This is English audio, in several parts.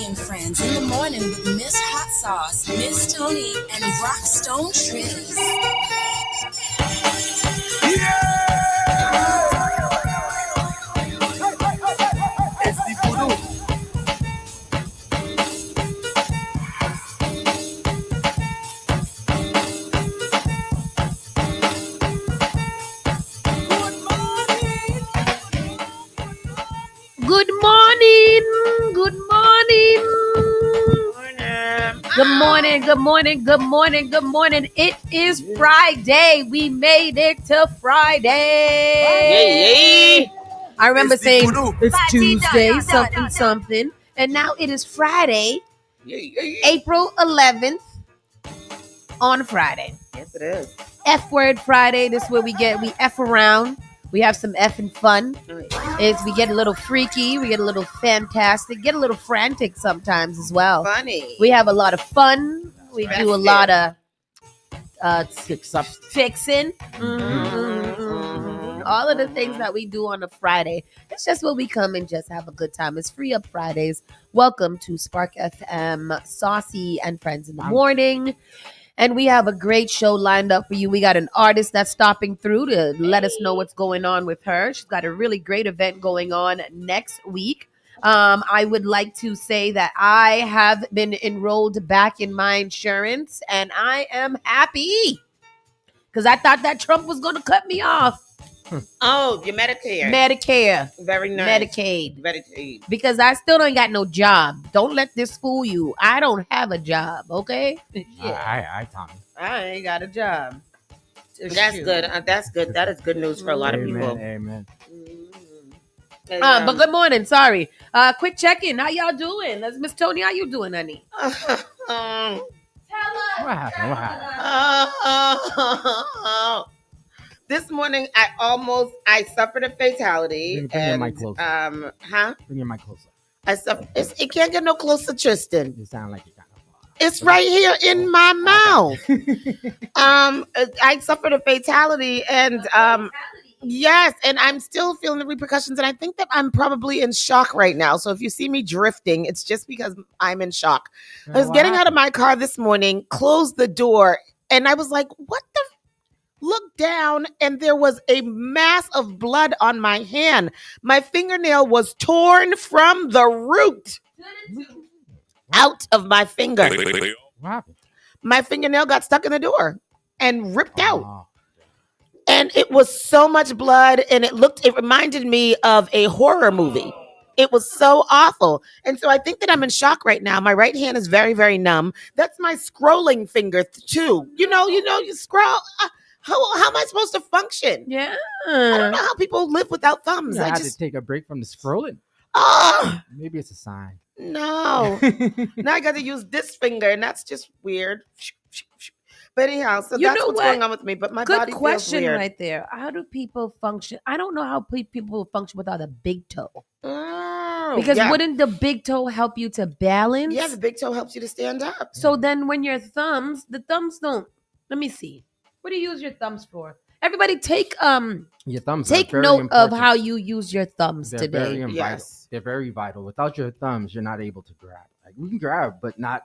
and Friends in the morning with Miss Hot Sauce, Miss Tony, and Rockstone Trizz. It's the voodoo. Good morning. Good morning. Good morning. Good morning. Good morning. Good morning. It is Friday. We made it to Friday. Yay. I remember It's the saying voodoo. it's Tuesday, something. And now it is Friday, April 11th on Friday. Yes, it is. F word Friday. This is where we F around. We have some effing fun. Is we get a little freaky, we get a little fantastic, get a little frantic sometimes as well. Funny. We have a lot of fun. We do a lot of fixing. All of the things that we do on a Friday. It's just where we come and just have a good time. It's Free Up Fridays. Welcome to Spark FM, Saucy and Friends in the Morning. And we have a great show lined up for you. We got an artist that's stopping through to let us know what's going on with her. She's got a really great event going on next week. I would like to say that I have been enrolled back in my insurance, and I am happy because I thought that Trump was going to cut me off. Oh, your Medicare. Very nice. Medicaid. Medicaid. Because I still don't got no job. Don't let this fool you. I don't have a job, okay? I Tommy. I ain't got a job. That's good. That's good. That is good news for a lot of people. Amen. But good morning. Sorry. Quick check-in. How y'all doing? Miss Tony, how you doing, honey? Tell us. What happened? This morning, I suffered a fatality. Bring your mic closer. Bring your mic closer. It can't get no closer, Tristan. You sound like you kind of far. It's right here in my mouth. I suffered a fatality, and yes, and I'm still feeling the repercussions, and I think that I'm probably in shock right now. So if you see me drifting, it's just because I'm in shock. I was getting out of my car this morning, closed the door, and I was like, what the? Looked down, and there was a mass of blood on my hand. My fingernail was torn from the root out of my finger. What happened? My fingernail got stuck in the door and ripped out. And it was so much blood, and it reminded me of a horror movie. It was so awful. And so I think that I'm in shock right now. My right hand is very, very numb. That's my scrolling finger too. You scroll. How am I supposed to function? Yeah. I don't know how people live without thumbs. I had to take a break from the scrolling. Oh, Maybe it's a sign. no. Now I got to use this finger, and that's just weird. But anyhow, so that's what's going on with me. But my body Good feels question weird. right there. How do people function? I don't know how people function without a big toe. Oh, Because yeah. wouldn't the big toe help you to balance? Yeah, the big toe helps you to stand up. So then when the thumbs don't. Let me see. What do you use your thumbs for? Everybody take Your thumbs take are very note important. of how you use your thumbs They're today. very vital. Yes. They're very vital. Without your thumbs, you're not able to grab. Like we can grab, but not.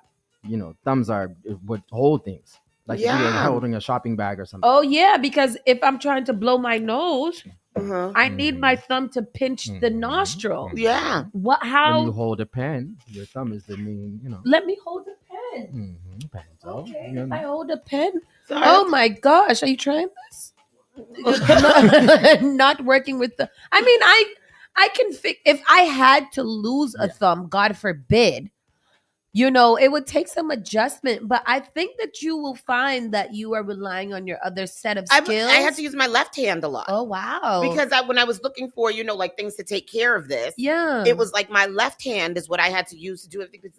Thumbs are what hold things. Like if you're holding a shopping bag or something. Oh yeah, because if I'm trying to blow my nose, Uh-huh. I need my thumb to pinch the nostril. Yeah. What? How? When you hold a pen, your thumb is the main. Let me hold the pen. Pen. So, Okay, if I hold a pen. Sorry. Oh my gosh, are you trying this? Not working with the. I mean, I can fix. If I had to lose a thumb, God forbid, it would take some adjustment. But I think that you will find that you are relying on your other set of skills. I had to use my left hand a lot. Oh wow! Because when I was looking for, like things to take care of this, yeah, it was like my left hand is what I had to use to do it. Because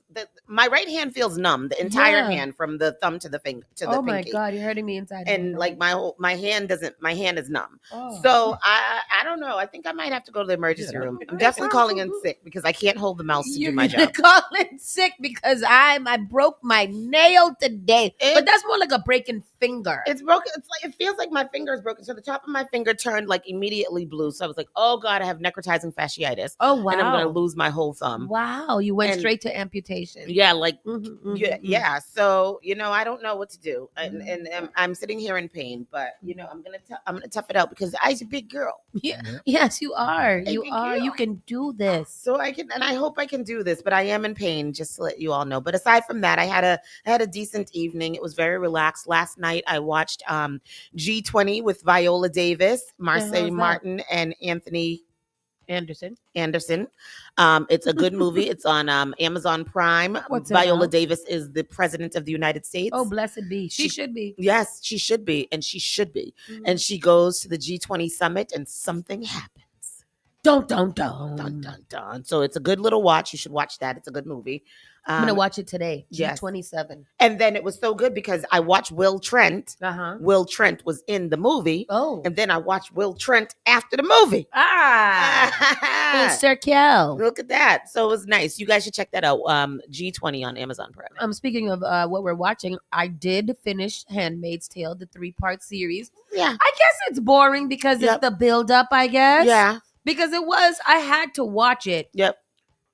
my right hand feels numb, the entire hand from the thumb to the finger to the pinky. Oh my God, you're hurting me inside. And like my hand is numb. Oh. So I don't know. I think I might have to go to the emergency room. I'm definitely calling in sick because I can't hold the mouse to do my job. Calling sick because I broke my nail today. But that's more like a breaking finger. It's broken. It's like it feels like my finger is broken. So the top of my finger turned like immediately blue. So I was like, oh God, I have necrotizing fasciitis. Oh wow. And I'm gonna lose my whole thumb. Wow, you went And- straight to amputation. Yeah, like Mhm. yeah. So I don't know what to do, and I'm sitting here in pain. But I'm gonna tough it out because I's a big girl. Yeah. Yes, you are. You Thank are. you. You can do this. So I can, and I hope I can do this. But I am in pain, just to let you all know. But aside from that, I had a decent evening. It was very relaxed. Last night I watched G20 with Viola Davis, Marseille that? Martin, and Anthony Anderson. It's a good movie. It's on Amazon Prime. What's it Viola about? Davis is the president of the United States. Oh, blessed be. She She- should be. Yes, she should be, and she should be. Mhm. And she goes to the G20 summit, and something happens. Dun dun dun. Dun dun dun. So it's a good little watch. You should watch that. It's a good movie. I'm gonna watch it today. yes. G27. And then it was so good because I watched Will Trent. Uh-huh. Will Trent was in the movie, Oh. and then I watched Will Trent after the movie. Full circle. Look at that. So it was nice. You guys should check that out. G20 on Amazon Prime. Speaking of what we're watching, I did finish Handmaid's Tale, the 3-part series. Yeah. I guess it's boring because Yep. it's the build up, I guess. Yeah. Because I had to watch it. Yep.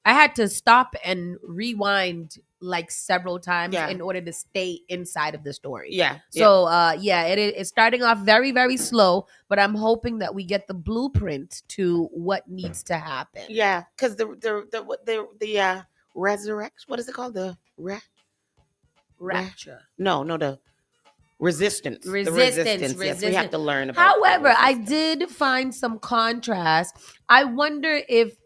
I had to stop and rewind like several times Yeah. in order to stay inside of the story. Yeah. So it's starting off very, very slow, but I'm hoping that we get the blueprint to what needs to happen. Yeah. Because the resurrection. What is it called? The Rapture. No, the resistance. The Resistance. Yes, we have to learn about. However, the I resistance. did find some contrast. I wonder if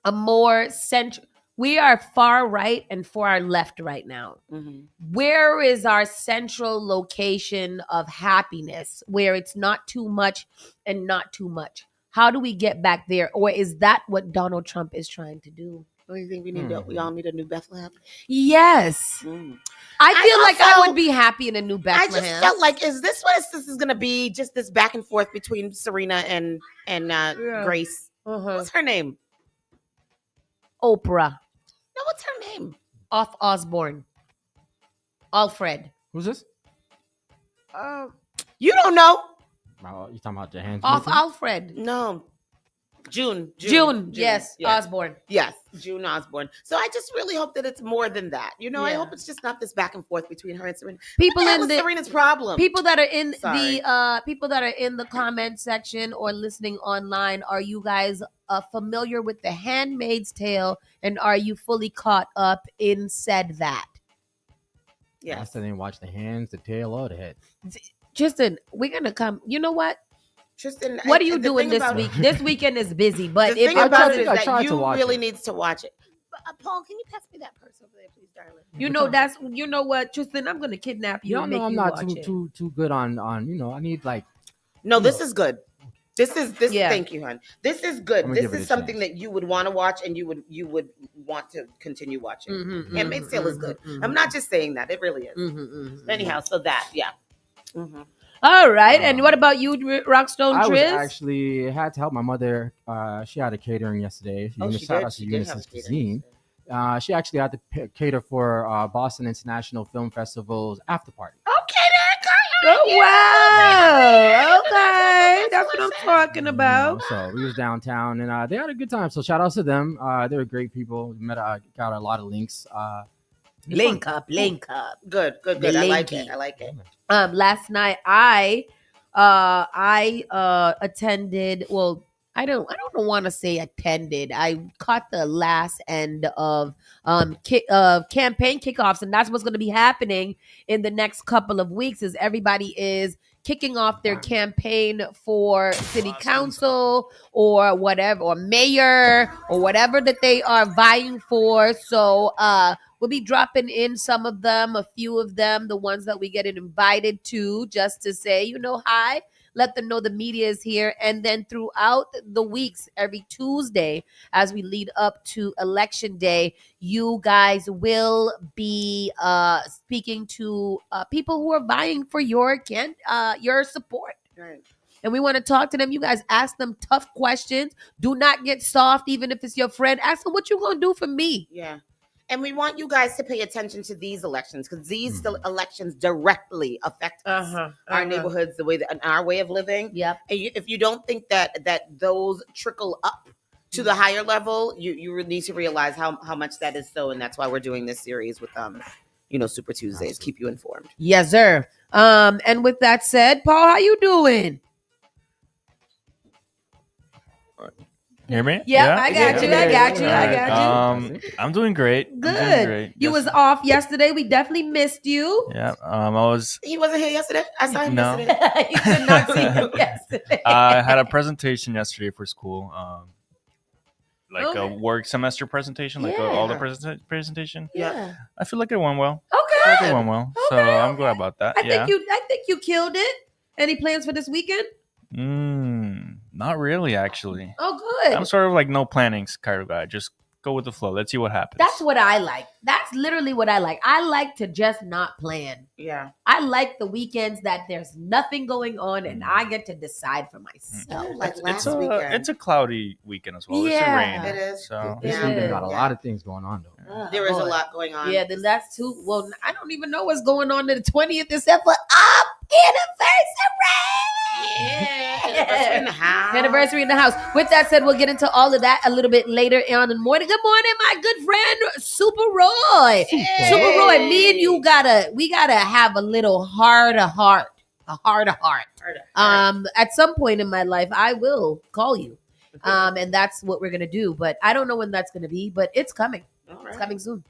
a more central. We are far right and far left right now. Mhm. Where is our central location of happiness where it's not too much and not too much? How do we get back there? Or is that what Donald Trump is trying to do? Don't you think we all need a new Bethlehem? Yes. Mm. I feel like I also- would be happy in a new I Bethlehem. just felt like, is this what this is going to be? Just this back and forth between Serena and Grace. Uh-huh. What's her name? Oprah. No, what's her name? Off Osborne. Alfred. Who's this? You don't know? Oh, you talking about Jahan? Off Smith? Alfred. No. June. Yes. Osborne. Yes, June Osborne. So I just really hope that it's more than that. I Yeah. hope it's just not this back and forth between her and Serena. People What the hell in is the Serena's problem. people that are in Sorry. the comment section or listening online, are you guys familiar with The Handmaid's Tale, and are you fully caught up in said that? I Yes. still didn't watch the hands, the tail, or the head. Tristan, we're gonna come. You know what? Tristan, What are you the doing thing this about- week? This weekend is busy, but The if thing it about wasn't, it is I that tried to you watch really it. needs to watch it. But, Paul, can you pass me that purse over there, please, darling? you know what, Tristan, I'm gonna kidnap you You and know make I'm you not watch it. too good on I need like No, this is good. This. Yeah. Thank you, hon. This is good. I'm gonna This give it is a something chance. that you would want to watch, and you would want to continue watching. Mhm, Handmaid's mhm, Tale is mhm, good. mhm. I'm not just saying that; it really is. Anyhow, so that, yeah. Mhm. All right, and what about you, Rockstone I was Triz? actually had to help my mother. She had a catering yesterday. Oh, she Shout did. out to She did have Unisys a catering. Cuisine. She actually had to cater for Boston International Film Festival's after party. Okay, Oh wow! Okay, that's what I'm talking about. So we was downtown and they had a good time. So shout outs to them. They were great people. Got a lot of links. Link up. Good. The I like linky. it. I like it. Last night I attended. Well, I don't want to say attended. I caught the last end of campaign kickoffs, and that's what's going to be happening in the next couple of weeks. Is everybody is kicking off their campaign for city council or whatever, or mayor or whatever that they are vying for. So we'll be dropping in some of them, a few of them, the ones that we get invited to, just to say, hi, let them know the media is here. And then throughout the weeks, every Tuesday, as we lead up to election day, you guys will be speaking to people who are vying for your support. Right. And we want to talk to them. You guys ask them tough questions. Do not get soft, even if it's your friend. Ask them, what you going to do for me? Yeah. And we want you guys to pay attention to these elections because these still elections directly affect us, our neighborhoods, the way that, and our way of living. Yep. And if you don't think that those trickle up to the higher level, you need to realize how much that is so, and that's why we're doing this series with Super Tuesdays. Keep you informed. Yes, sir. And with that said, Paul, how you doing? Hear me? Yeah, I got you. I'm doing great. Good. You was off yesterday. We definitely missed you. Yeah. He wasn't here yesterday. I saw him No. yesterday. You did not see him yesterday. I had a presentation yesterday for school. A work semester presentation, all the presentation. Yeah. I feel like it went well. Okay. It went well. So I'm glad about that. I think you killed it. Any plans for this weekend? Not really, actually. Oh, good. I'm sort of like no planning kind of guy. Just go with the flow. Let's see what happens. That's what I like. That's literally what I like. I like to just not plan. Yeah. I like the weekends that there's nothing going on and I get to decide for myself. Weekend. It's a cloudy weekend as well. Yeah. It's a rain. It is. So This weekend got a lot of things going on, though. There is a lot going on. Yeah, then that's too. Well, I don't even know what's going on the 20th except for Anniversary in the house. Anniversary in the house. With that said, we'll get into all of that a little bit later on in the morning. Good morning, my good friend, Super Roy. Super Roy, me and you we gotta have a little heart to heart. A heart to heart. At some point in my life, I will call you. And that's what we're gonna do. But I don't know when that's gonna be, but it's coming. All It's right. coming soon.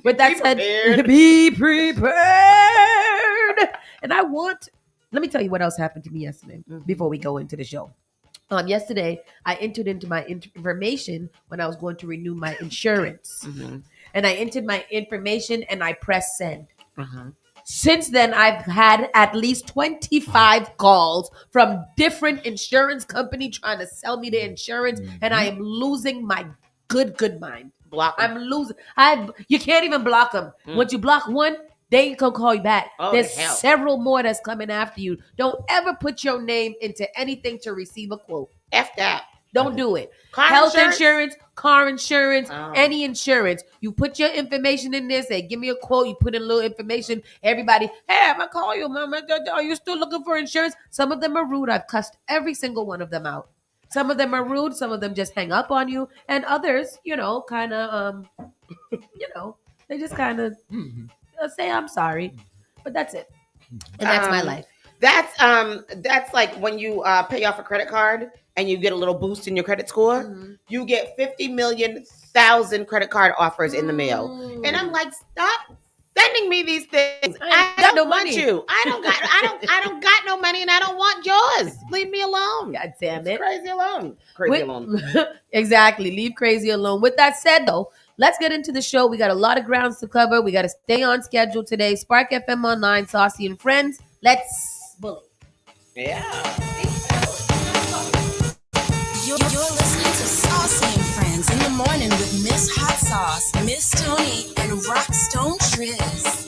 With that said, prepared. be prepared. And let me tell you what else happened to me yesterday before we go into the show. Yesterday, I entered into my information when I was going to renew my insurance. And I entered my information and I pressed send. Since then, I've had at least 25 calls from different insurance company trying to sell me the insurance, and I am losing my good mind. Block 'em. I'm losing. You can't even block them. Once you block one, they ain't gonna call you back. Oh, There's hell. several more that's coming after you. Don't ever put your name into anything to receive a quote. F that. Don't do it. Car Health insurance, car insurance, Oh. any insurance. You put your information in there, say, give me a quote. You put in a little information. Everybody, hey, I'm going to call you, mama. Are you still looking for insurance? Some of them are rude. I've cussed every single one of them out. Some of them are rude. Some of them just hang up on you. And others, kind of, they just kind of say, I'm sorry. But that's it. And that's my life. That's like when you pay off a credit card and you get a little boost in your credit score. You get 50 million thousand credit card offers in the mail, and I'm like, stop sending me these things. I got no don't want money. you. I don't got no money, and I don't want yours. Leave me alone. God damn it. Crazy alone. Crazy alone. Exactly. Leave crazy alone. With that said, though, let's get into the show. We got a lot of grounds to cover. We got to stay on schedule today. Spark FM Online, Saucy and Friends. Let's bully. Yeah. You're listening to Saucy and Friends in the morning with Miss Hot Sauce, Miss Tony, and Rockstone Triz.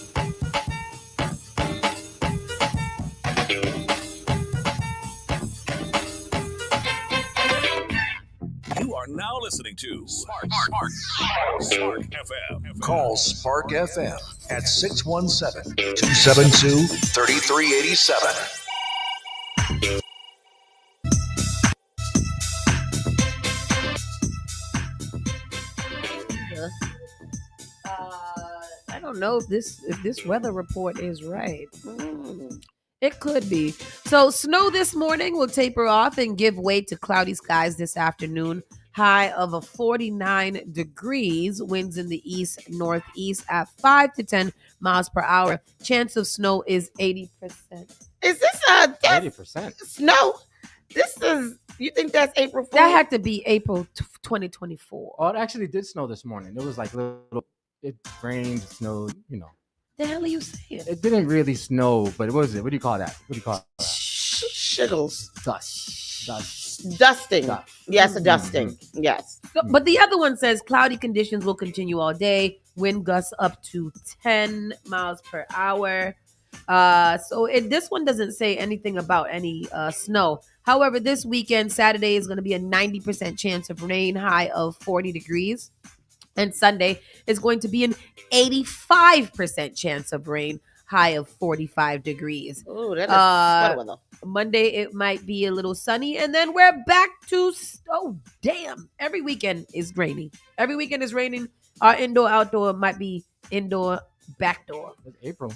You are now listening to Spark FM. Call Spark FM at 617-272-3387. I don't know if this weather report is right. It could be. So snow this morning will taper off and give way to cloudy skies this afternoon. High of 49 degrees. Winds in the east northeast at 5 to 10 miles per hour. Chance of snow is 80%. Is this 80%. snow? You think that's April 4th? That had to be April 2024. Oh, it actually did snow this morning. It was like it rained, snowed, The hell are you saying? It didn't really snow, but what do you call that? What do you call it? Shiggles. Dust. Dusting. Dust. Yes, a dusting. Yes. So, but the other one says cloudy conditions will continue all day. Wind gusts up to 10 miles per hour. This one doesn't say anything about any snow. However, this weekend, Saturday, is going to be a 90% chance of rain, high of 40 degrees. And Sunday is going to be an 85% chance of rain, high of 45 degrees. Oh, that is sweater weather. Monday, it might be a little sunny, and then we're back to, every weekend is raining. Every weekend is raining. Our indoor, outdoor might be indoor, backdoor. It's April.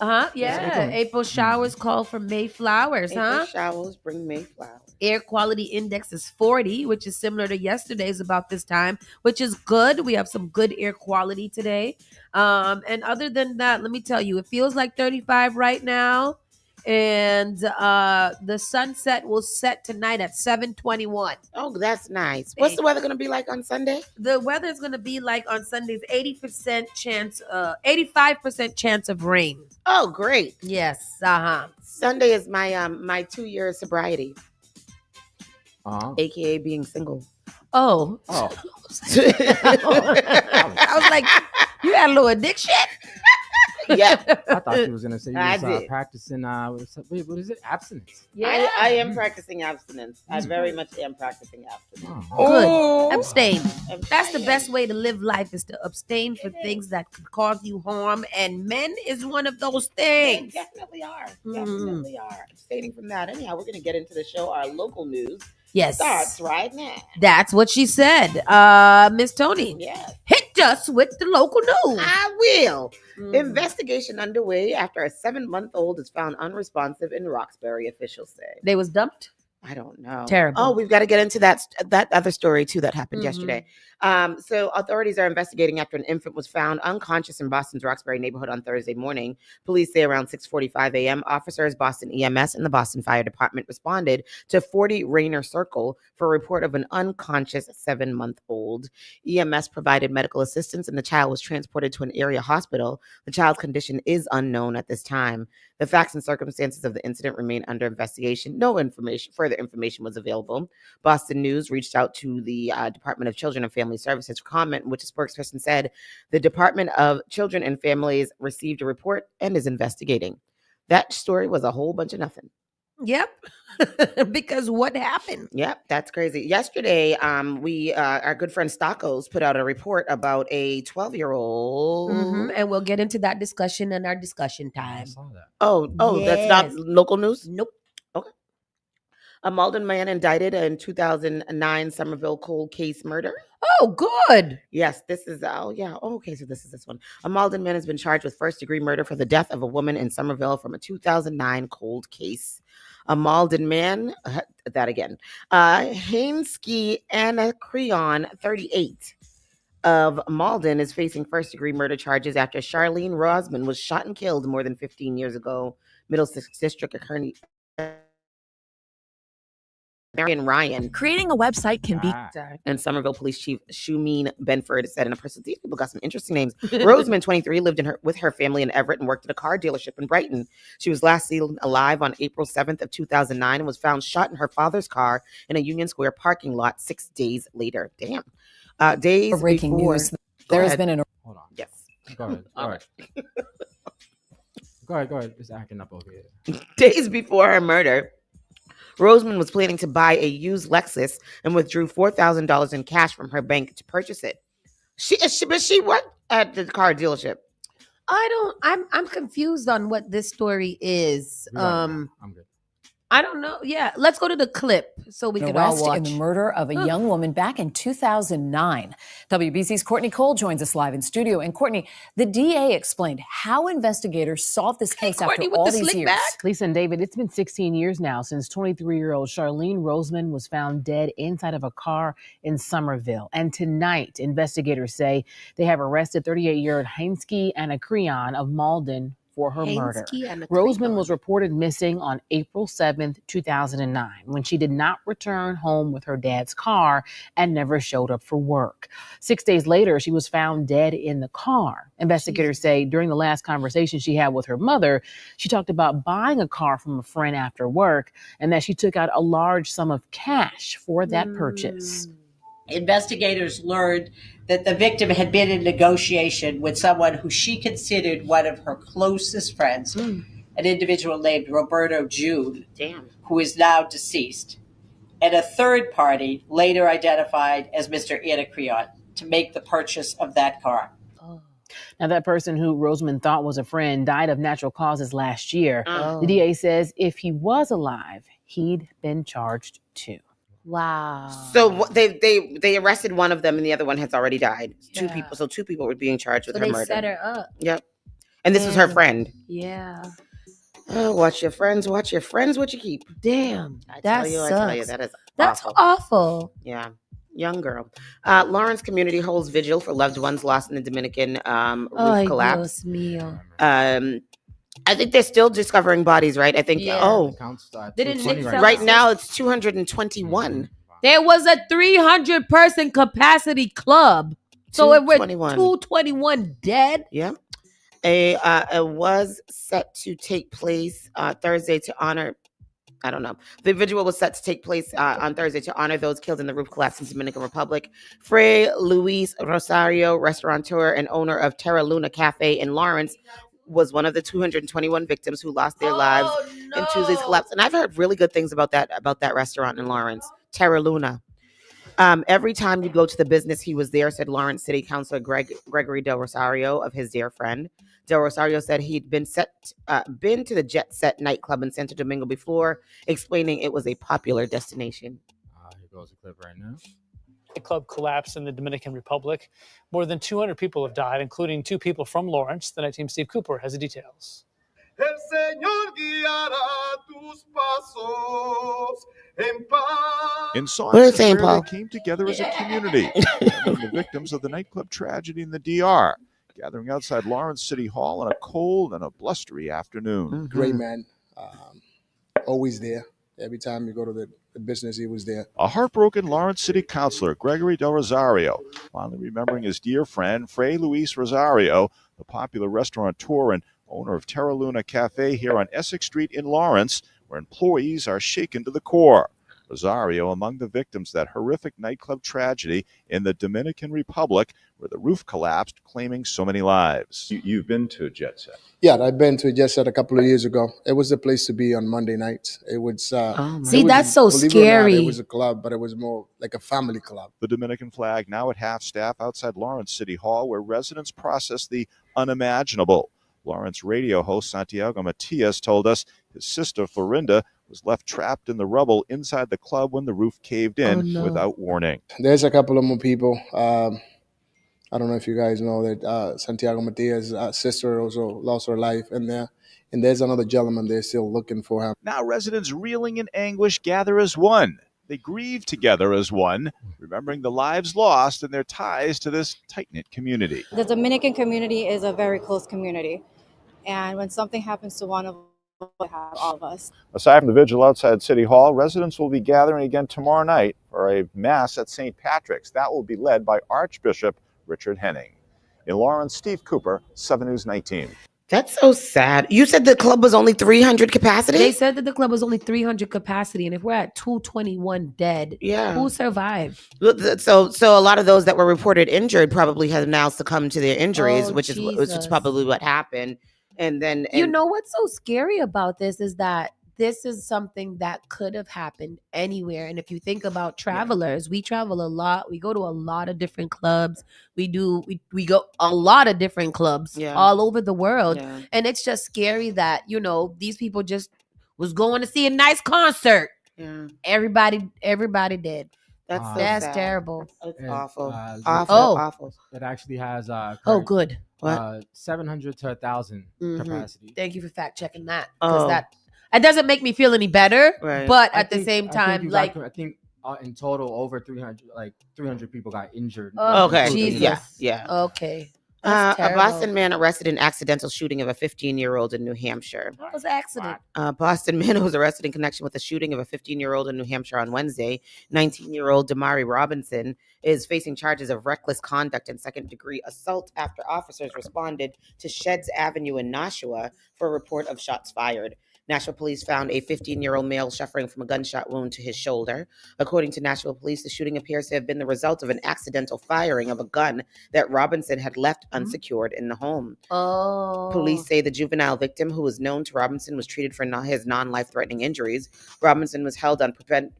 Yeah. April showers call for May flowers, April showers bring May flowers. Air quality index is 40, which is similar to yesterday's about this time, which is good. We have some good air quality today. And other than that, let me tell you, it feels like 35 right now. And the sunset will set tonight at 7:21. Oh, that's nice. What's the weather going to be like on Sunday? The weather is going to be like on Sunday's 85% chance of rain. Oh, great. Yes. Sunday is my my 2-year sobriety. AKA being single. Oh. Oh. I was like, you had a little addiction? Yeah. I thought you was gonna say you I was did. practicing. What is it? Abstinence. Yeah. I am practicing abstinence. I very much am practicing abstinence. Oh. Good. Oh. Abstain. That's the Abstain. best way to live life, is to abstain for things that could cause you harm. And men is one of those They things. definitely are. Definitely are. Abstaining from that. Anyhow, we're going to get into the show. Our local news Yes. starts right now. That's what she said. Miss Tony, Yes. hit us with the local news. I will. Mhm. Investigation underway after a 7-month-old is found unresponsive in Roxbury, officials say. They was dumped? I don't know. Terrible. Oh, we've got to get into that other story too that happened Mhm. yesterday. So authorities are investigating after an infant was found unconscious in Boston's Roxbury neighborhood on Thursday morning. Police say around 6:45 a.m., officers, Boston EMS, and the Boston Fire Department responded to 40 Rainer Circle for a report of an unconscious 7-month-old. EMS provided medical assistance, and the child was transported to an area hospital. The child's condition is unknown at this time. The facts and circumstances of the incident remain under investigation. No further information was available. Boston News reached out to the Department of Children and Family Services for comment, in which a spokesperson said the Department of Children and Families received a report and is investigating. That story was a whole bunch of nothing. Yep. Because what happened? Yep, that's crazy. Yesterday, our good friend Stockos put out a report about a 12-year-old. Mhm. And we'll get into that discussion in our discussion I time. saw that. Oh, that's not Yes. local news? Nope. A Malden man indicted in 2009 Somerville cold case murder. Oh, good. Yes, this is, okay, so this is this one. A Malden man has been charged with first-degree murder for the death of a woman in Somerville from a 2009 cold case. A Malden man, Hainsky Anacreon, 38, of Malden, is facing first-degree murder charges after Charlene Rosman was shot and killed more than 15 years ago. Middlesex District Attorney Marion Ryan Creating a website can be and Somerville Police Chief Shumeen Benford said in a person, these people got some interesting names. Roseman, 23, lived with her family in Everett and worked at a car dealership in Brighton. She was last seen alive on April 7th of 2009 and was found shot in her father's car in a Union Square parking lot 6 days later. Damn. Days For breaking before, news. Go There has ahead. been an Hold on. Yes. Go ahead. All Go ahead. It's acting up over here. Days before her murder, Roseman was planning to buy a used Lexus and withdrew $4,000 in cash from her bank to purchase it. She worked at the car dealership. I'm confused on what this story is. We got it now. I'm good. I don't know. Yeah, let's go to the clip so we An can all arrest watch. in the murder of a young woman back in 2009. WBC's Courtney Cole joins us live in studio. And Courtney, the DA explained how investigators solved this case after Courtney with all the these slick years. back. Lisa and David, it's been 16 years now since 23-year-old Charlene Roseman was found dead inside of a car in Somerville. And tonight, investigators say they have arrested 38-year-old Hainsky Anacreon of Malden for her murder. Roseman was reported missing on April 7th, 2009, when she did not return home with her dad's car and never showed up for work. 6 days later, she was found dead in the car. Investigators say during the last conversation she had with her mother, she talked about buying a car from a friend after work and that she took out a large sum of cash for that purchase. Investigators learned that the victim had been in negotiation with someone who she considered one of her closest friends, an individual named Roberto June, who is now deceased, and a third party later identified as Mr. Anacreon. to make the purchase of that car. Oh. Now, that person who Roseman thought was a friend died of natural causes last year. Oh. The DA says if he was alive, he'd been charged too. Wow. So they arrested one of them and the other one has already died. Yeah. 2 people. So 2 people were being charged with So her they murder. set her up. Yep. And this was her Damn. friend. Yeah. Oh, watch your friends what you keep. Damn. I That tell you, sucks. that is That's awful. awful. Yeah. Young girl. Lawrence community holds vigil for loved ones lost in the Dominican roof Ay, collapse. Dios mío. I think they're still discovering bodies, right? I think, Yeah. Didn't Nick tell right us now it's 221. There was a 300-person capacity club. So it were 221 dead. Yeah. It was set to take place Thursday to honor. I don't know. The vigil was set to take place on Thursday to honor those killed in the roof collapse in the Dominican Republic. Fray Luis Rosario, restaurateur and owner of Terra Luna Cafe in Lawrence, was one of the 221 victims who lost their lives in Tuesday's collapse. And I've heard really good things about that restaurant in Lawrence, Terra Luna. Every time you go to the business, he was there, said Lawrence City Councilor Gregory Del Rosario of his dear friend. Del Rosario said he'd been to the Jet Set nightclub in Santo Domingo before, explaining it was a popular destination. Here goes a clip right now. The club collapsed in the Dominican Republic. More than 200 people have died, including 2 people from Lawrence. The Night Team Steve Cooper has the details. El Señor guiará tus pasos en paz. In What are you Saucy, saying, where Paul? they came together as a community, remembering the victims of the nightclub tragedy in the DR, gathering outside Lawrence City Hall on a cold and a blustery afternoon. Great man, always there. Every time you go to the business, he was there. A heartbroken Lawrence City Councilor, Gregory Del Rosario, finally remembering his dear friend, Fray Luis Rosario, the popular restaurateur and owner of Terra Luna Cafe here on Essex Street in Lawrence, where employees are shaken to the core. Rosario among the victims of that horrific nightclub tragedy in the Dominican Republic, where the roof collapsed, claiming so many lives. You've been to Jet Set? Yeah, I've been to Jet Set a couple of years ago. It was the place to be on Monday nights. It was. See, that's so believe it or not, scary. it was a club, but it was more like a family club. The Dominican flag now at half-staff outside Lawrence City Hall, where residents process the unimaginable. Lawrence radio host Santiago Matias told us his sister Florinda was left trapped in the rubble inside the club when the roof caved in without warning. There's a couple of more people. I don't know if you guys know that Santiago Matias' sister also lost her life in there. And there's another gentleman there still looking for him. Now residents reeling in anguish gather as one. They grieve together as one, remembering the lives lost and their ties to this tight-knit community. The Dominican community is a very close community. And when something happens to one of us, we have all of us. Aside from the vigil outside City Hall, residents will be gathering again tomorrow night for a mass at St. Patrick's. That will be led by Archbishop Richard Henning. In Lawrence, Steve Cooper, 7 News 19. That's so sad. You said the club was only 300 capacity? They said that the club was only 300 capacity, and if we're at 221 dead, who survived? So a lot of those that were reported injured probably have now succumbed to their injuries, which is probably what happened. And then you know what's so scary about this is that this is something that could have happened anywhere. And if you think about travelers, we travel a lot. We go to a lot of different clubs. We go a lot of different clubs all over the world. Yeah. And it's just scary that, these people just was going to see a nice concert. Yeah. Everybody did. That's terrible. It's awful. Awful. It actually has good. 700 to 1,000 capacity. Thank you for fact checking that. Because that doesn't make me feel any better. Right. But at the same time, I think in total over 300 people got injured. Okay. Jesus. Yeah. Okay. A Boston man arrested in accidental shooting of a 15-year-old in New Hampshire. What was the accident? Boston man was arrested in connection with the shooting of a 15-year-old in New Hampshire on Wednesday. 19-year-old Damari Robinson is facing charges of reckless conduct and second-degree assault after officers responded to Sheds Avenue in Nashua for a report of shots fired. Nashville police found a 15-year-old male suffering from a gunshot wound to his shoulder. According to Nashville police, the shooting appears to have been the result of an accidental firing of a gun that Robinson had left unsecured in the home. Oh. Police say the juvenile victim, who was known to Robinson, was treated for his non-life-threatening injuries. Robinson was held on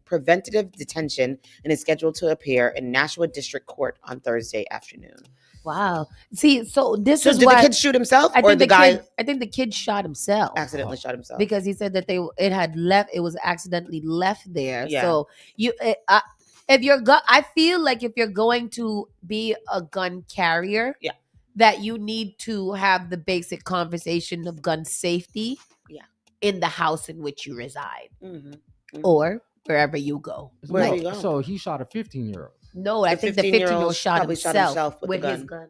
preventative detention and is scheduled to appear in Nashua District Court on Thursday afternoon. Wow. See, so this So is did why the kid shoot himself, I or think the guy I think the kid shot himself. accidentally shot himself? Because he said that it had left. It was accidentally left there. Yeah. So if you're I feel like if you're going to be a gun carrier, yeah, that you need to have the basic conversation of gun safety. Yeah. In the house in which you reside, Mm-hmm. or wherever you go. Wherever you go. So he shot a 15-year-old. No, I think the 15-year-old shot himself with his gun.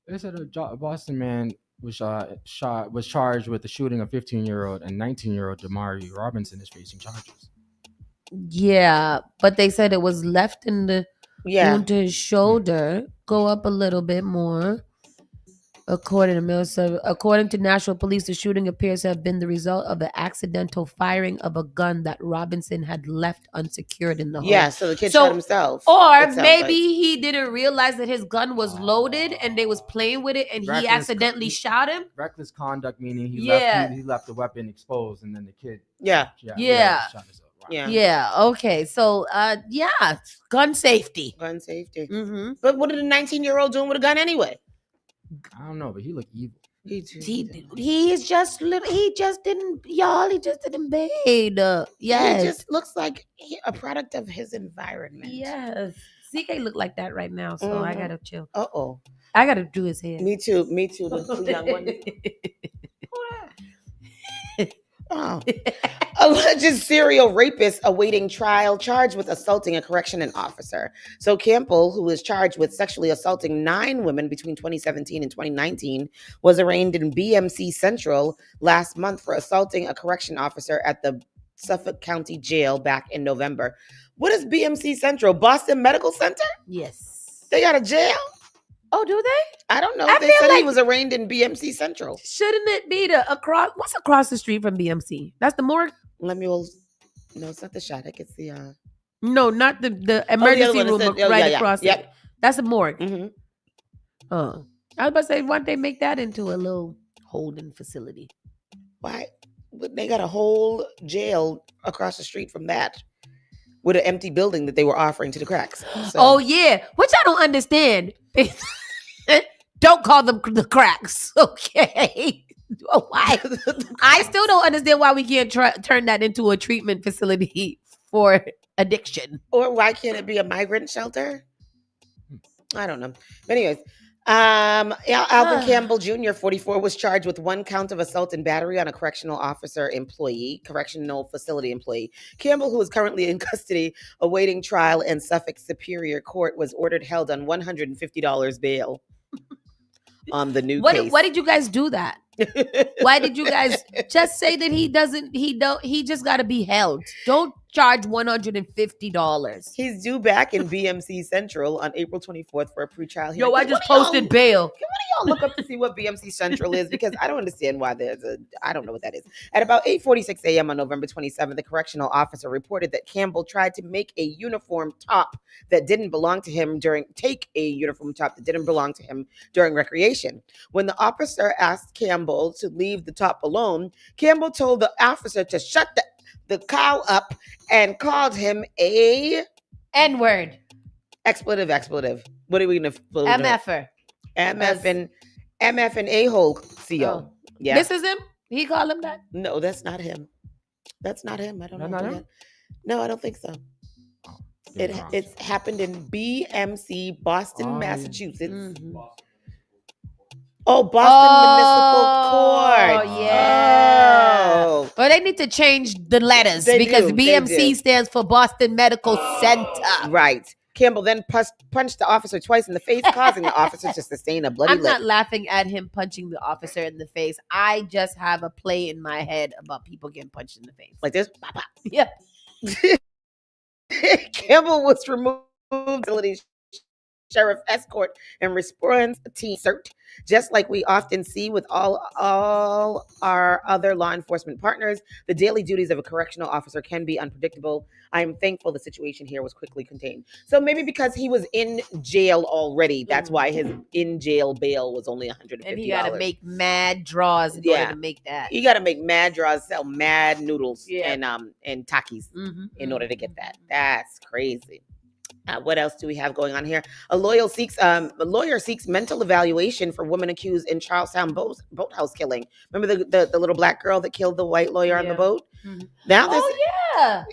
They said a Boston man was charged with the shooting of 15-year-old and 19-year-old Damari Robinson is facing charges. Yeah, but they said it was left in the wound to his shoulder. Go up a little bit more. According to Nashville police, the shooting appears to have been the result of an accidental firing of a gun that Robinson had left unsecured in the home. Yeah, so the kid shot himself. Or maybe he didn't realize that his gun was loaded and they was playing with it and he accidentally shot him. Reckless conduct, meaning he left the weapon exposed, and then the kid shot himself. Yeah. Okay. So, gun safety. Gun safety. Mm-hmm. But what did a 19-year-old doing with a gun anyway? I don't know, but he looked evil. He is just little. He just didn't. Y'all. He just didn't bathe. Yes. He just looks like a product of his environment. Yes. CK look like that right now, so I gotta chill. Uh-oh. I gotta do his hair. Me too. The young one. Oh. Alleged serial rapist awaiting trial, charged with assaulting a correctional officer. So Campbell, who was charged with sexually assaulting 9 women between 2017 and 2019, was arraigned in BMC Central last month for assaulting a correction officer at the Suffolk County Jail back in November. What is BMC Central? Boston Medical Center? Yes. They got a jail? Oh, do they? I don't know. I They feel said like- he was arraigned in BMC Central. Shouldn't it be what's across the street from BMC? That's the morgue? No, it's not the shot. I can see No, not the emergency room across. Yep. That's a morgue. Mm-hmm. I was about to say, why don't they make that into a little holding facility? Why? They got a whole jail across the street from that with an empty building that they were offering to the cracks. So. Oh, yeah. Which I don't understand. Don't call them the cracks, okay? Why? I still don't understand why we can't turn that into a treatment facility for addiction. Or why can't it be a migrant shelter? I don't know. But anyways, Alvin Campbell Jr., 44, was charged with 1 count of assault and battery on a correctional facility employee. Campbell, who is currently in custody awaiting trial in Suffolk Superior Court, was ordered held on $150 bail on the new case. Why did you guys do that? Why did you guys just say that he just got to be held? Don't charge $150. He's due back in BMC Central on April 24th for a pretrial hearing. Yo, I just posted bail. Can one of y'all look up to see what BMC Central is? Because I don't understand why I don't know what that is. At about 8:46 a.m. on November 27th, the correctional officer reported that Campbell tried to take a uniform top that didn't belong to him during recreation. When the officer asked Campbell to leave the top alone, Campbell told the officer to shut the cow up and called him a N-word. Expletive. What are we gonna MFer. MF and a-hole CO. Oh. Yeah. This is him? He called him that? No, that's not him. I don't know. Not him? No, I don't think so. It's happened in BMC, Boston, Massachusetts. Mm-hmm. Oh, Boston Municipal Court. Yeah. Oh. Well, they need to change the letters because BMC stands for Boston Medical Center. Right. Campbell then punched the officer twice in the face, causing the officer to sustain a bloody lip. I'm not laughing at him punching the officer in the face. I just have a play in my head about people getting punched in the face. Like this? Pop, pop. Yeah. Campbell was removed sheriff escort and response team CERT. Just like we often see with all our other law enforcement partners, the daily duties of a correctional officer can be unpredictable. I am thankful the situation here was quickly contained. So maybe because he was in jail already, that's why his in jail bail was only $150. And he got to make mad draws in order to make that. You got to make mad draws, sell mad noodles and Takis in order to get that. That's crazy. What else do we have going on here? A lawyer seeks mental evaluation for woman accused in Charlestown boathouse killing. Remember the little black girl that killed the white lawyer on the boat? Now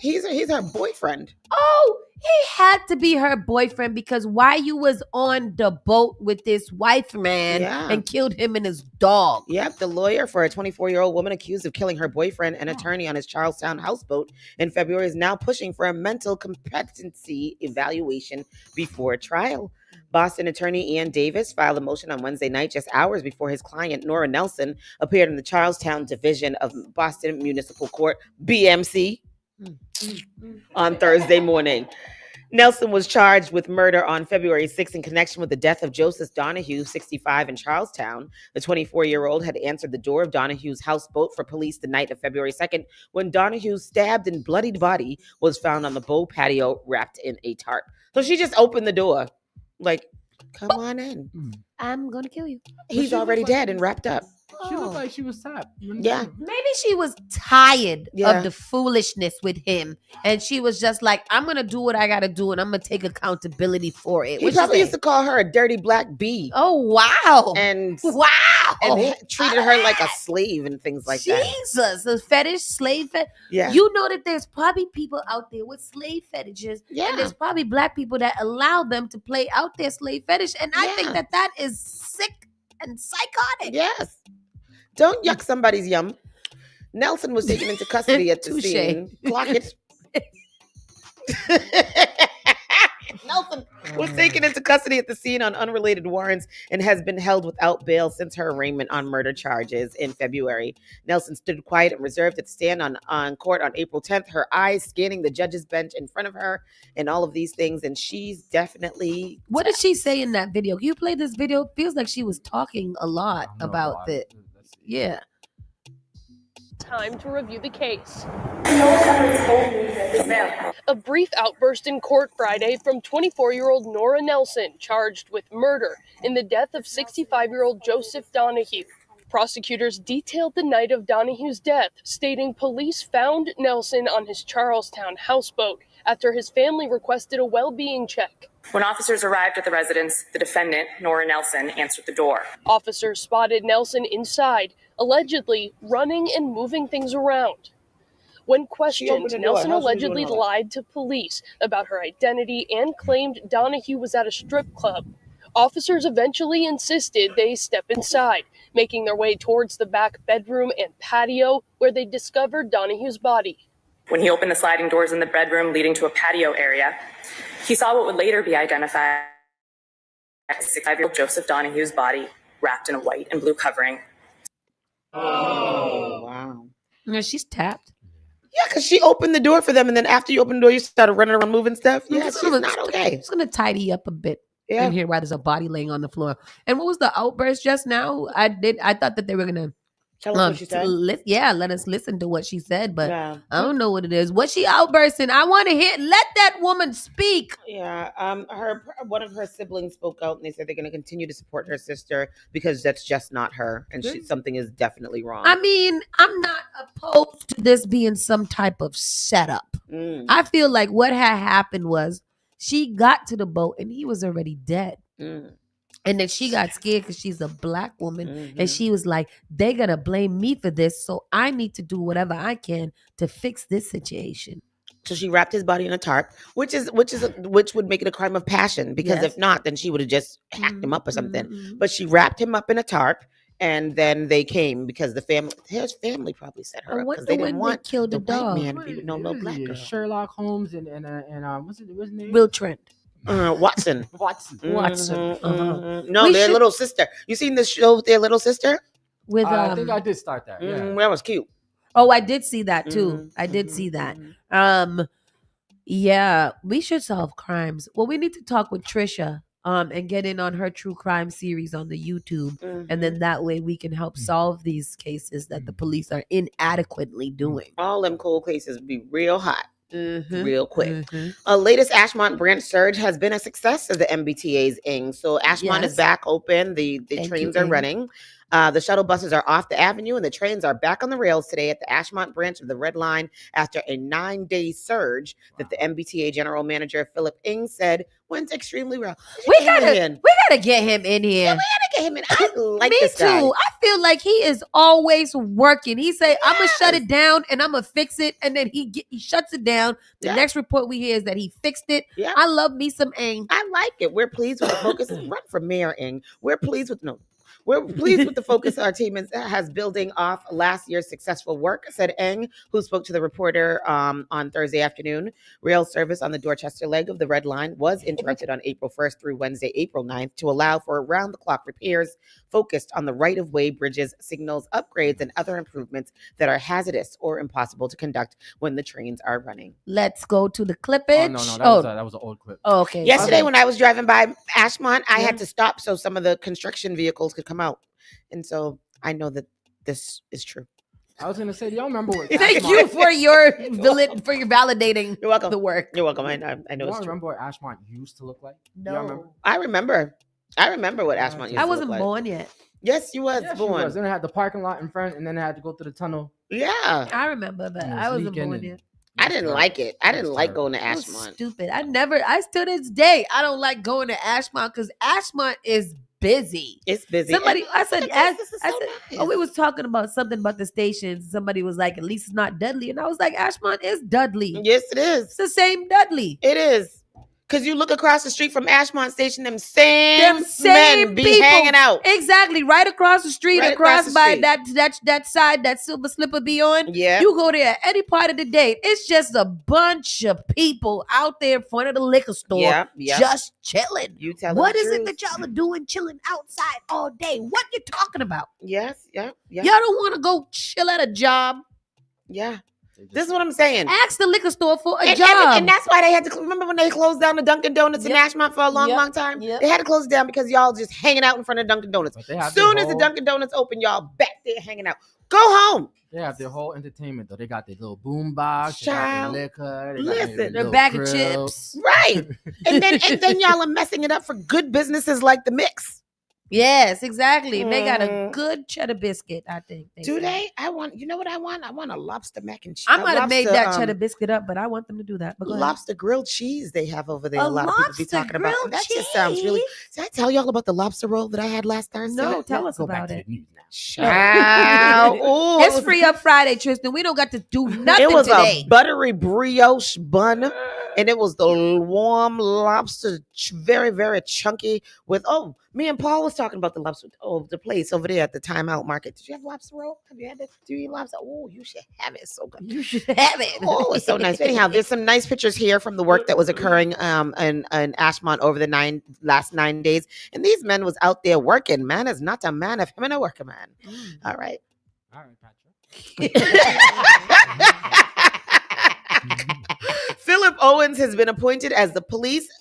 he's her boyfriend. Oh, he had to be her boyfriend because why you was on the boat with this white man and killed him and his dog. Yep, the lawyer for a 24-year-old woman accused of killing her boyfriend and attorney on his Charlestown houseboat in February is now pushing for a mental competency evaluation before trial. Boston attorney Ian Davis filed a motion on Wednesday night, just hours before his client, Nora Nelson, appeared in the Charlestown Division of Boston Municipal Court, BMC, on Thursday morning. Nelson was charged with murder on February 6 in connection with the death of Joseph Donahue, 65, in Charlestown. The 24-year-old had answered the door of Donahue's houseboat for police the night of February 2nd when Donahue's stabbed and bloodied body was found on the boat patio wrapped in a tarp. So she just opened the door, like, come on in. I'm going to kill you. He's already dead and wrapped up. She looked like she was tapped. Yeah. Maybe she was tired of the foolishness with him. And she was just like, I'm going to do what I got to do and I'm going to take accountability for it. He probably used to call her a dirty black bee. Oh, wow. And and treated her like a slave and things like that. Jesus, a fetish, slave fetish. Yeah. You know that there's probably people out there with slave fetishes. Yeah. And there's probably black people that allow them to play out their slave fetish. And I think that is sick and psychotic. Yes. Don't yuck somebody's yum. Nelson was taken into custody at the scene. Clock it. Nelson was taken into custody at the scene on unrelated warrants and has been held without bail since her arraignment on murder charges in February. Nelson stood quiet and reserved at stand on court on April 10th, her eyes scanning the judge's bench in front of her and all of these things. And she's definitely... What did she say in that video? Can you play this video? It feels like she was talking a lot about it. Yeah. Time to review the case. A brief outburst in court Friday from 24-year-old Nora Nelson, charged with murder in the death of 65-year-old Joseph Donahue. Prosecutors detailed the night of Donahue's death, stating police found Nelson on his Charlestown houseboat after his family requested a well-being check. When officers arrived at the residence, the defendant, Nora Nelson, answered the door. Officers spotted Nelson inside, allegedly running and moving things around. When questioned, Nelson allegedly lied to police about her identity and claimed Donahue was at a strip club. Officers eventually insisted they step inside, making their way towards the back bedroom and patio, where they discovered Donahue's body. When he opened the sliding doors in the bedroom leading to a patio area, he saw what would later be identified as 65-year-old Joseph Donahue's body wrapped in a white and blue covering. Oh, wow. No, she's tapped. Yeah, because she opened the door for them, and then after you opened the door, you started running around moving stuff. Yeah, she's not okay. It's going to tidy up a bit in here while there's a body laying on the floor. And what was the outburst just now? I thought that they were going to tell us what she said. Let us listen to what she said, but I don't know what it is. What she outbursting? I want to hear. Let that woman speak. Yeah, one of her siblings spoke out, and they said they're going to continue to support her sister because that's just not her, and something is definitely wrong. I mean, I'm not opposed to this being some type of setup. I feel like what had happened was she got to the boat and he was already dead. And then she got scared because she's a black woman. And she was like, they're going to blame me for this. So I need to do whatever I can to fix this situation. So she wrapped his body in a tarp, which would make it a crime of passion. Because if not, then she would have just hacked him up or something. But she wrapped him up in a tarp. And then they came because his family probably set her up because they didn't want to kill the dog. White man to be with no black girl. Sherlock Holmes and what's his name? Will Trent. Watson. Watson. No, their little sister. You seen the show with their little sister? With I think I did start that. Yeah, that was cute. Oh, I did see that too. I did see that. Yeah, we should solve crimes. Well, we need to talk with Trisha and get in on her true crime series on the YouTube. And then that way we can help solve these cases that the police are inadequately doing. All them cold cases be real hot. Real quick. Latest Ashmont branch surge has been a success of the MBTA's Ing. So Ashmont is back open. The trains are running. The shuttle buses are off the avenue and the trains are back on the rails today at the Ashmont branch of the Red Line after a 9-day surge that the MBTA general manager Philip Ing said went extremely well. We gotta get him in here. Yeah, we gotta get him in. I like Me this too. guy. I feel like he is always working. He say, "I'm gonna shut it down and I'm gonna fix it," and then he shuts it down. The next report we hear is that he fixed it. Yeah. I love me some Ing. I like it. We're pleased with the focus. Run for mayor, Ing. We're pleased with the focus our team has building off last year's successful work, said Eng, who spoke to the reporter on Thursday afternoon. Rail service on the Dorchester leg of the Red Line was interrupted on April 1st through Wednesday, April 9th to allow for around-the-clock repairs focused on the right-of-way, bridges, signals, upgrades, and other improvements that are hazardous or impossible to conduct when the trains are running. Let's go to the clippage. That was an old clip. Oh, okay. Yesterday when I was driving by Ashmont, I had to stop so some of the construction vehicles could come out. And so I know that this is true. I was going to say, do y'all remember what Thank Ashmont- you for your validating You're welcome. the work. You're welcome. I know Do it's y'all true. remember what Ashmont used to look like? Do y'all No. remember? I remember what Ashmont used to I look wasn't like. born yet. Yes, you was Yes, born. she was. Then it had the parking lot in front, and then it had to go through the tunnel. Yeah. I remember, but And it was I wasn't leaking born and- yet. I didn't like it. I didn't like going to It was Ashmont. stupid. I to this day, I don't like going to Ashmont because Ashmont is busy. It's busy. Somebody, And I said, the business is so oh, we was talking about something about the stations. Somebody was like, at least it's not Dudley. And I was like, Ashmont is Dudley. Yes, it is. It's the same Dudley. It is. Because you look across the street from Ashmont Station, them same men be people hanging out. Exactly. Right across the street, Right across across the by street. that side, that silver slipper be on. Yeah. You go there any part of the day. It's just a bunch of people out there in front of the liquor store Yep. just chilling. You tell What the is it truth. that y'all are doing chilling outside all day? What you talking about? Yes. Yeah. Y'all don't want to go chill at a job. Yeah. This is what I'm saying. Ask the liquor store for a And job. that's why they had to remember when they closed down the Dunkin' Donuts in Ashmont for a long time. Yep. They had to close it down because y'all just hanging out in front of Dunkin' Donuts. They have Soon their as the whole- Dunkin' Donuts open, y'all back there hanging out. Go home. They have their whole entertainment, though. They got their little boom box, they got Child, their liquor, they got listen. their Their little bag of grill. chips. Right. and then y'all are messing it up for good businesses like the Mix. Yes, exactly. They got a Mhm. good cheddar biscuit, I think. Do said. they? You know what I want? I want a lobster mac and cheese. I might have made that cheddar biscuit up, but I want them to do that. But go ahead. Lobster grilled cheese they have over there. A A lot of people be lobster talking about. grilled And that just sounds really. cheese? Did I tell y'all about the lobster roll that I had last Thursday? No, tell Let's us go back about to it. the news now. Child. Ooh, It's free up Friday, Tristan. We don't got to do nothing It was today. a buttery brioche bun, and it was the warm lobster, very, very chunky. With me and Paul was talking about the lobster. Oh, the place over there at the Timeout Market. Did you have lobster roll? Have you had it? Do you eat lobster? Oh, you should have it. It's so good. You should have it. Oh, it's so nice. Anyhow, there's some nice pictures here from the work that was occurring in Ashmont over the last 9 days. And these men was out there working. Man is not a man if him and a worker man. All right. All right, Patrick. Philip Owens has been appointed as the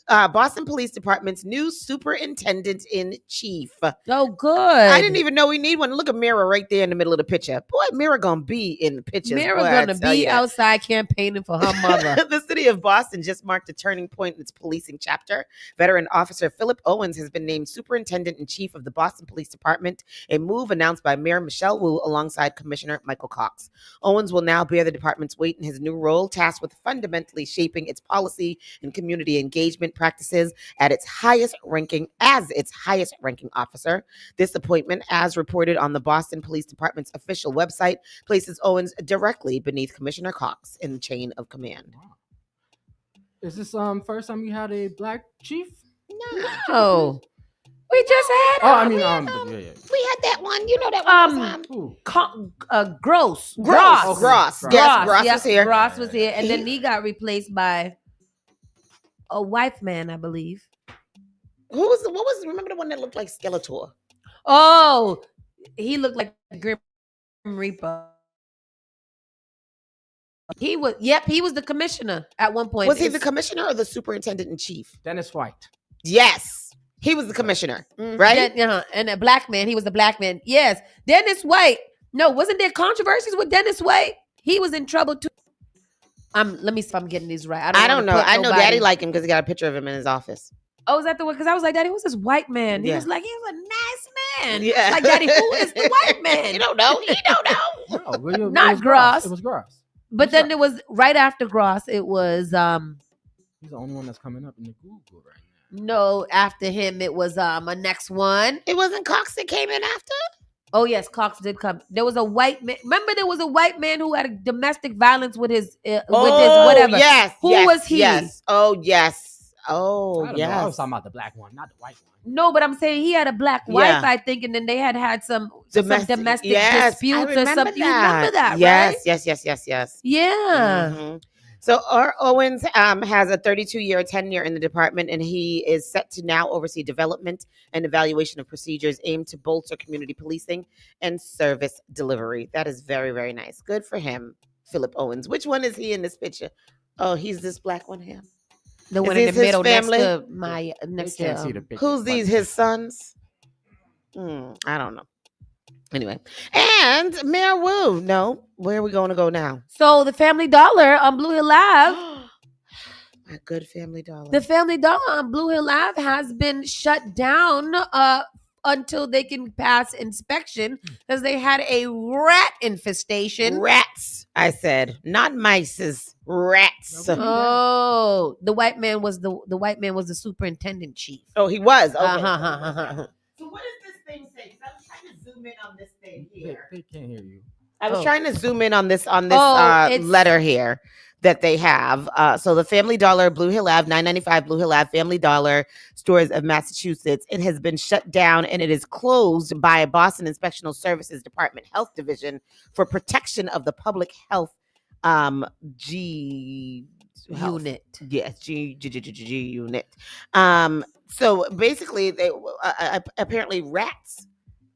Boston Police Department's new superintendent in chief. Oh, good. I didn't even know we need one. Look at Mira right there in the middle of the picture. Boy, Mira gonna be in the pictures. Mira boy, I gonna tell be ya. outside campaigning for her mother. The city of Boston just marked a turning point in its policing chapter. Veteran officer Philip Owens has been named superintendent in chief of the Boston Police Department, a move announced by Mayor Michelle Wu alongside Commissioner Michael Cox. Owens will now bear the department's weight in his new role, tasked with fundamentally shaping its policy and community engagement practices as its highest ranking officer. This appointment, as reported on the Boston Police Department's official website, places Owens directly beneath Commissioner Cox in the chain of command. Is this first time you had a black chief? No. We just had We had that one. You know that one. Gross. Gross. Yes, Gross was here. Gross was here. And then he got replaced by a white man, I believe. Remember the one that looked like Skeletor? Oh, he looked like Grim Reaper. He was the commissioner at one point. Was he the commissioner or the superintendent in chief? Dennis White. Yes. He was the commissioner, right? And a black man. He was the black man. Yes. Dennis White. No, wasn't there controversies with Dennis White? He was in trouble too. Let me see if I'm getting these right. I don't know. I know Daddy liked him because he got a picture of him in his office. Oh, is that the one? Because I was like, Daddy, who's this white man? He Yeah. was like, he was a nice man. Yeah. Like, Daddy, who is the white man? You don't know. He don't know. No, Not Gross. It was Gross. But then it was right after Gross. It was He's the only one that's coming up in the Google right now. no, after him it was a next one. It wasn't Cox that came in after? Oh yes, Cox did come. There was a white man. Remember, there was a white man who had a domestic violence with his whatever. Yes. Who was he? Yes. Oh yes. Oh I don't yes. know. I was talking about the black one, not the white one. No, but I'm saying he had a black wife, Yeah. I think, and then they had some domestic yes, disputes I or remember something. You remember that, yes, right? Yes. Yeah. Mhm. So Owens has a 32-year tenure in the department, and he is set to now oversee development and evaluation of procedures aimed to bolster community policing and service delivery. That is very, very nice. Good for him, Philip Owens. Which one is he in this picture? Oh, he's this black one here. The Is one in this the his middle next family? to my next Can't to see the picture. Who's these? His sons? I don't know. Anyway, and Mayor Wu. No, where are we going to go now? So the Family Dollar on Blue Hill Ave. My good Family Dollar. The Family Dollar on Blue Hill Ave has been shut down until they can pass inspection because they had a rat infestation. Rats, I said, not mices. Rats. Oh, the white man was the superintendent chief. Oh, he was. Okay. Uh-huh. So what does this thing say? Because I was trying to zoom in on this thing here. They can't hear you. I was Oh. trying to zoom in on this it's- letter here that they have. So the Family Dollar, Blue Hill Ave, 995 Blue Hill Ave, Family Dollar stores of Massachusetts. It has been shut down and it is closed by Boston Inspectional Services Department Health Division for protection of the public health G unit. Yes, G unit. So basically, they apparently rats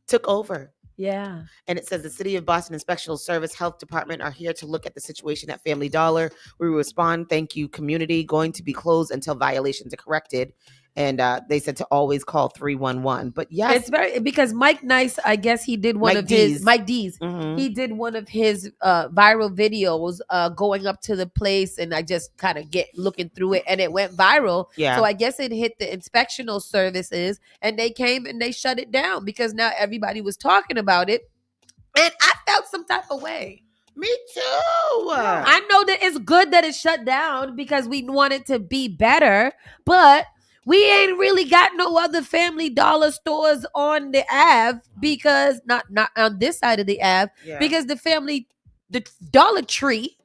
took over. Yeah. And it says the City of Boston Inspectional Service Health Department are here to look at the situation at Family Dollar. We respond, thank you, community. Going to be closed until violations are corrected. And they said to always call 311. But yes, It's very because Mike Nice, I guess he did one Mike of Dees. his Mike Dees. Mhm. He did one of his viral videos going up to the place, and I just kind of looking through it, and it went viral. Yeah. So I guess it hit the inspectional services, and they came and they shut it down because now everybody was talking about it, and I felt some type of way. Me too. I know that it's good that it's shut down because we want it to be better, but we ain't really got no other Family Dollar stores on the Ave because not on this side of the Ave because the Dollar Tree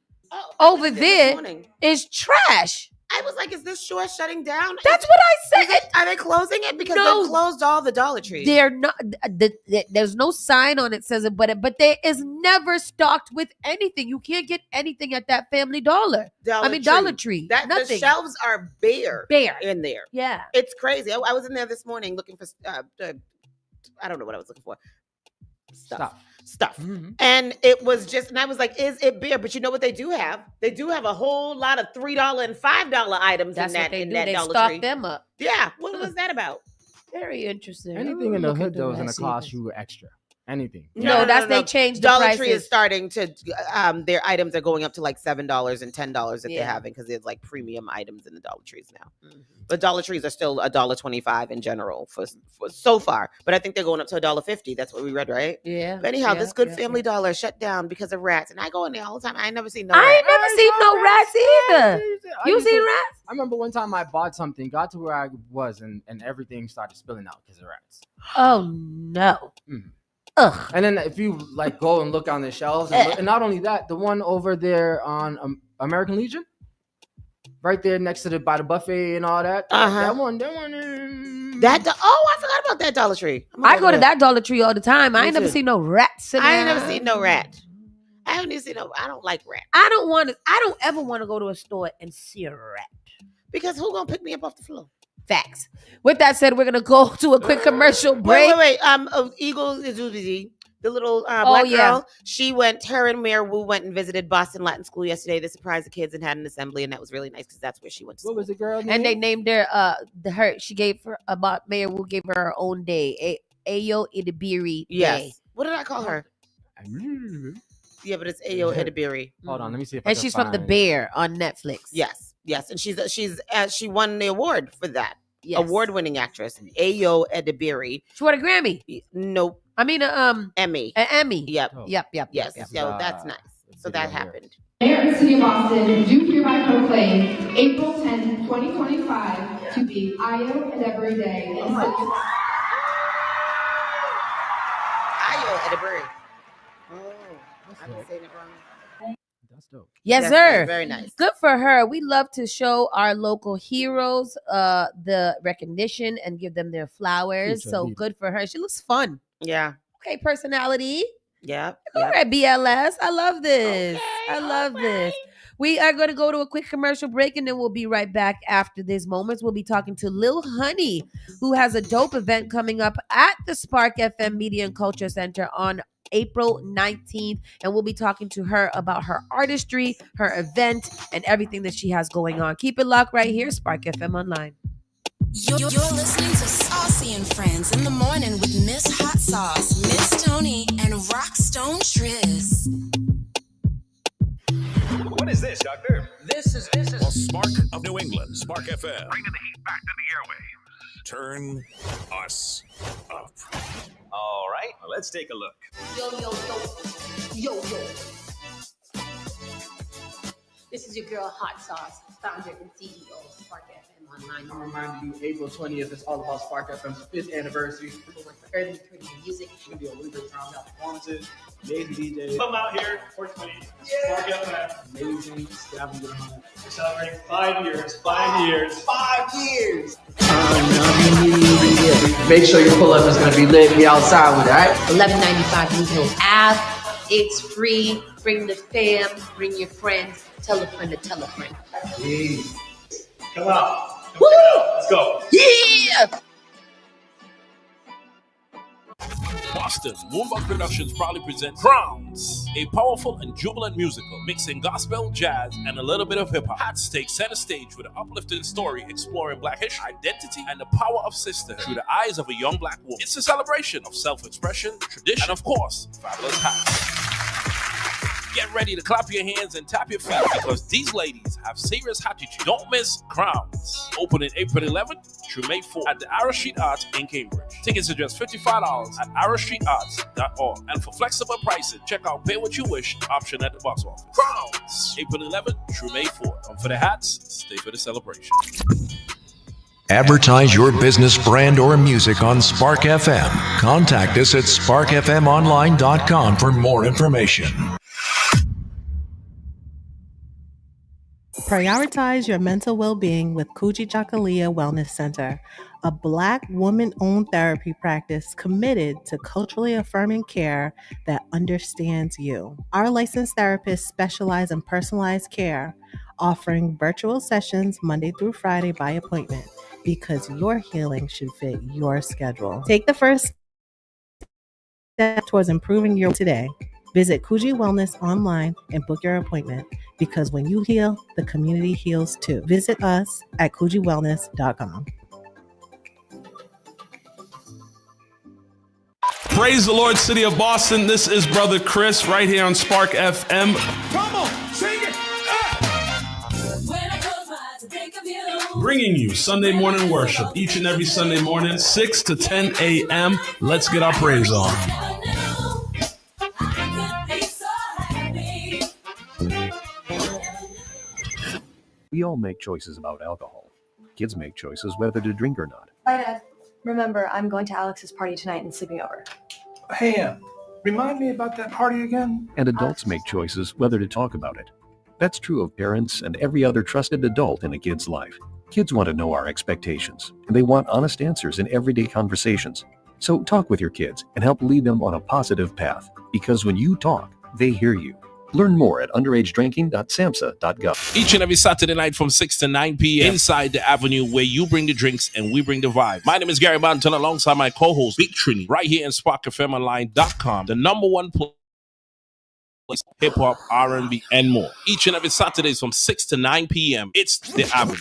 over there is trash. I was like, is this store shutting down? That's what I said. Are they closing it? Because No. they closed all the Dollar Trees. They're not. There's no sign on it says it, but there is never stocked with anything. You can't get anything at that Family Dollar. Dollar Tree. That the Nothing. shelves are bare in there. Yeah. It's crazy. I was in there this morning looking for I don't know what I was looking for. Stuff. Mm-hmm. And it was just, and I was like, is it bare? But you know what they do have? They do have a whole lot of $3 and $5 items That's in what that they in do. that They Dollar stock Tree. them up. Yeah. What was that about? Very interesting. Anything in the hood though is gonna cost you extra. Anything. No, they changed the Dollar prices. Tree is starting to their items are going up to like $7 and $10 that they're Yeah. having because there's like premium items in the Dollar Trees now. But Dollar Trees are still $1.25 in general for so far. But I think they're going up to $1.50. That's what we read, right? Yeah. But anyhow, yeah, this good yeah, Family Dollar shut down because of rats, and I go in there all the time. I ain't never seen no. I rats. ain't never seen no rats either. You seen rats? I remember one time I bought something, got to where I was, and everything started spilling out because of rats. Oh no. Ugh. And then if you like go and look on the shelves, and not only that, the one over there on American Legion, right there next to by the buffet and all that. That one. I forgot about that Dollar Tree. I go to that Dollar Tree all the time. I Me ain't never too. seen no rats. In I ain't there. never seen no rat. I haven't even seen no. I don't like rats I don't ever want to go to a store and see a rat. because who gonna pick me up off the floor? Facts. With that said, we're gonna go to a quick commercial break. Wait. Eagle, the the little black yeah. girl. She went. Her and Mayor Wu went and visited Boston Latin School yesterday. They surprised the kids and had an assembly, and that was really nice because that's where she went to school. What was the girl name? And they named her she gave her about Mayor Wu gave her own day. Ayo Idibiri Yes. Day. What did I call her? Yeah, but it's Ayo Idibiri. Hold on, let me see if I And can she's from The find- Bear on Netflix. Yes, and she won the award for that. Yes. Award-winning actress Ayo Edebiri. She won a Grammy. Nope. I mean Emmy. An Emmy. Yep. Yep. Yes. Yep. So that's nice. So that happened. Mayor of the City of Boston do hereby proclaim April 10th, 2025 to be Ayo Edebiri Day. Ayo Edebiri. Oh, I've been saying it wrong. That's dope. Yes, That's sir. nice, very nice. Good for her. We love to show our local heroes the recognition and give them their flowers. Future So leader. good for her. She looks fun. Yeah. Okay, personality. Yeah. All right, BLS. I love this. I love this. We are going to go to a quick commercial break, and then we'll be right back after these moments. We'll be talking to Lil Honey, who has a dope event coming up at the Spark FM Media and Culture Center on April 19th. And we'll be talking to her about her artistry, her event, and everything that she has going on. Keep it locked right here, Spark FM Online. You're listening to Saucy and Friends in the morning with Miss Hot Sauce, Miss Tony, and Rockstone Triz. What is this, Doctor? This is the Spark of New England, Spark FM. Bringing the heat back to the airwaves. Turn us up. All right, let's take a look. Yo. This is your girl Hot Sauce, founder and CEO of Spark FM Online. I'm reminding you, April 20th is all about Spark FM's 5th anniversary. We're going for early, pretty music. It's going to be a really good time. Got performances, amazing DJs. Come out here, 420. Spark FM. Amazing scavenger hunt. We're celebrating 5 years. 5 years. 5 years. Make sure your pull-up is going to be lit. Be outside with it, all right? 1195 Blue Hills Ave. It's free. Bring the fam. Bring your friends. Tell a friend to tell a friend. Come out. Woo! Let's go. Yeah! Boston, Moonbug Productions proudly presents Crowns, a powerful and jubilant musical mixing gospel, jazz, and a little bit of hip-hop. Hats take center stage with an uplifting story exploring Black history, identity, and the power of sisterhood through the eyes of a young Black woman. It's a celebration of self-expression, tradition, and of course, fabulous hats. Get ready to clap your hands and tap your feet because these ladies have serious attitude. Don't miss Crowns. Opening April 11th through May 4th at the Arrow Street Arts in Cambridge. Tickets are just $55 at arrowstreetarts.org. And for flexible pricing, check out Pay What You Wish option at the box office. Crowns. April 11th through May 4th. Come for the hats, stay for the celebration. Advertise your business, brand, or music on Spark FM. Contact us at sparkfmonline.com for more information. Prioritize your mental well-being with Kuji Jakalia Wellness Center, a Black woman-owned therapy practice committed to culturally affirming care that understands you. Our licensed therapists specialize in personalized care, offering virtual sessions Monday through Friday by appointment because your healing should fit your schedule. Take the first step towards improving your today. Visit Kuji Wellness online and book your appointment because when you heal, the community heals too. Visit us at kujiwellness.com. Praise the Lord, City of Boston. This is Brother Chris right here on Spark FM. Come on, sing it. Bringing you Sunday morning worship each and every Sunday morning, 6 to 10 a.m. Let's get our praise on. We all make choices about alcohol. Kids make choices whether to drink or not. Bye, Dad. Remember, I'm going to Alex's party tonight and sleeping over. Hey, remind me about that party again? And adults make choices whether to talk about it. That's true of parents and every other trusted adult in a kid's life. Kids want to know our expectations, and they want honest answers in everyday conversations. So talk with your kids and help lead them on a positive path, because when you talk, they hear you. Learn more at underagedrinking.samhsa.gov. Each and every Saturday night from 6 to 9 p.m. inside the Avenue, where you bring the drinks and we bring the vibe. My name is Gary Banton alongside my co-host Big Trini, right here in SparkFMOnline.com, the number one place hip hop, R&B, and more. Each and every Saturdays from 6 to 9 p.m. It's the Avenue.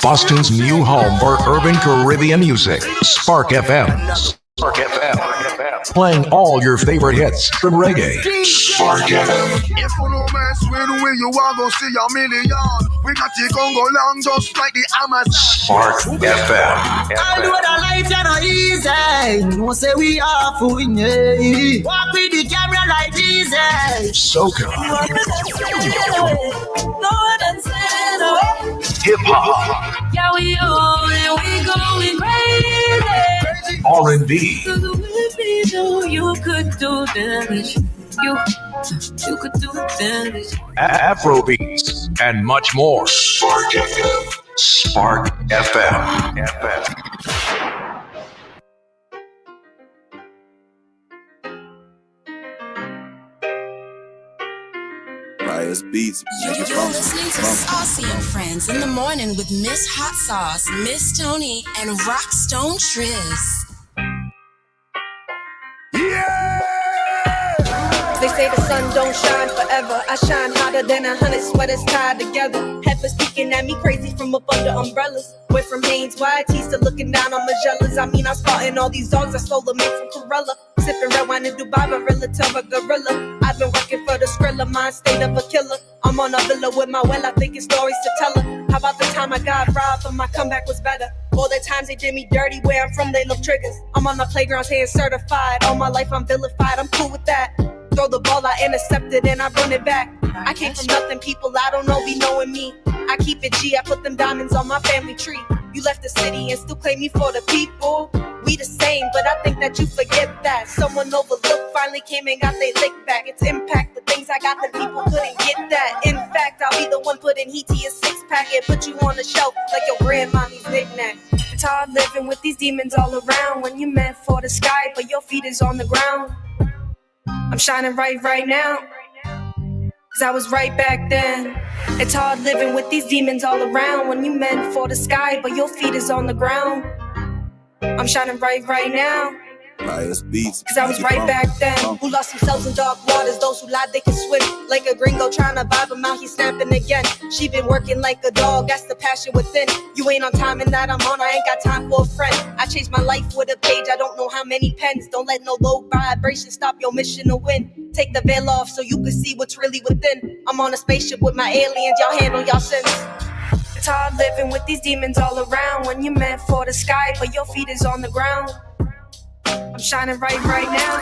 Boston's new home for urban Caribbean music, Spark FM. Spark FM. Playing all your favorite hits from reggae. Spark FM. If you no mess with we, you are gonna see a million. We got the Congo long just like the Amazon. Spark FM. I know the life is not easy. No say we are fooling. Walk with the camera like Jesus. Soca. Hip hop. Yeah, we going crazy. R&B. You could do damage. You could do damage. Afrobeats and much more. Spark FM. Spark FM. Beats. You're listening to Saucy and Friends in the morning with Miss Hot Sauce, Miss Tony, and Rockstone Triz. They say the sun don't shine forever. I shine hotter than 100 sweaters tied together. Heifers peeking at me crazy from up under umbrellas. Went from Hanes YT to looking down on Magellas. I mean, I'm spotting all these dogs I stole them in from Corella. Sipping red wine in Dubai, Barilla to a gorilla. I've been working for the Skrilla, mind state of a killer. I'm on a villa with my well, I think it's stories to tell her. How about the time I got robbed, but my comeback was better? All the times they did me dirty, where I'm from, they love triggers. I'm on the playground saying certified. All my life I'm vilified, I'm cool with that. Throw the ball, I intercept it and I run it back. I came from nothing, people I don't know be knowing me. I keep it G, I put them diamonds on my family tree. You left the city and still claim me for the people. We the same, but I think that you forget that. Someone overlooked finally came and got their lick back. It's impact, the things I got that people couldn't get that. In fact, I'll be the one putting heat to your six-pack and put you on the shelf like your grandmommy's knick-knack. It's hard living with these demons all around when you're meant for the sky, but your feet is on the ground. I'm shining right now, cause I was right back then. It's hard living with these demons all around when you meant for the sky, but your feet is on the ground. I'm shining right now, cause I was right back then. Who lost themselves in dark waters, those who lied they can swim. Like a gringo trying to vibe him out, he's snapping again. She been working like a dog, that's the passion within. You ain't on time and that I'm on, I ain't got time for a friend. I changed my life with a page, I don't know how many pens. Don't let no low vibration stop your mission to win. Take the veil off so you can see what's really within. I'm on a spaceship with my aliens, y'all handle y'all sins. It's hard living with these demons all around when you're meant for the sky, but your feet is on the ground. I'm shining right now.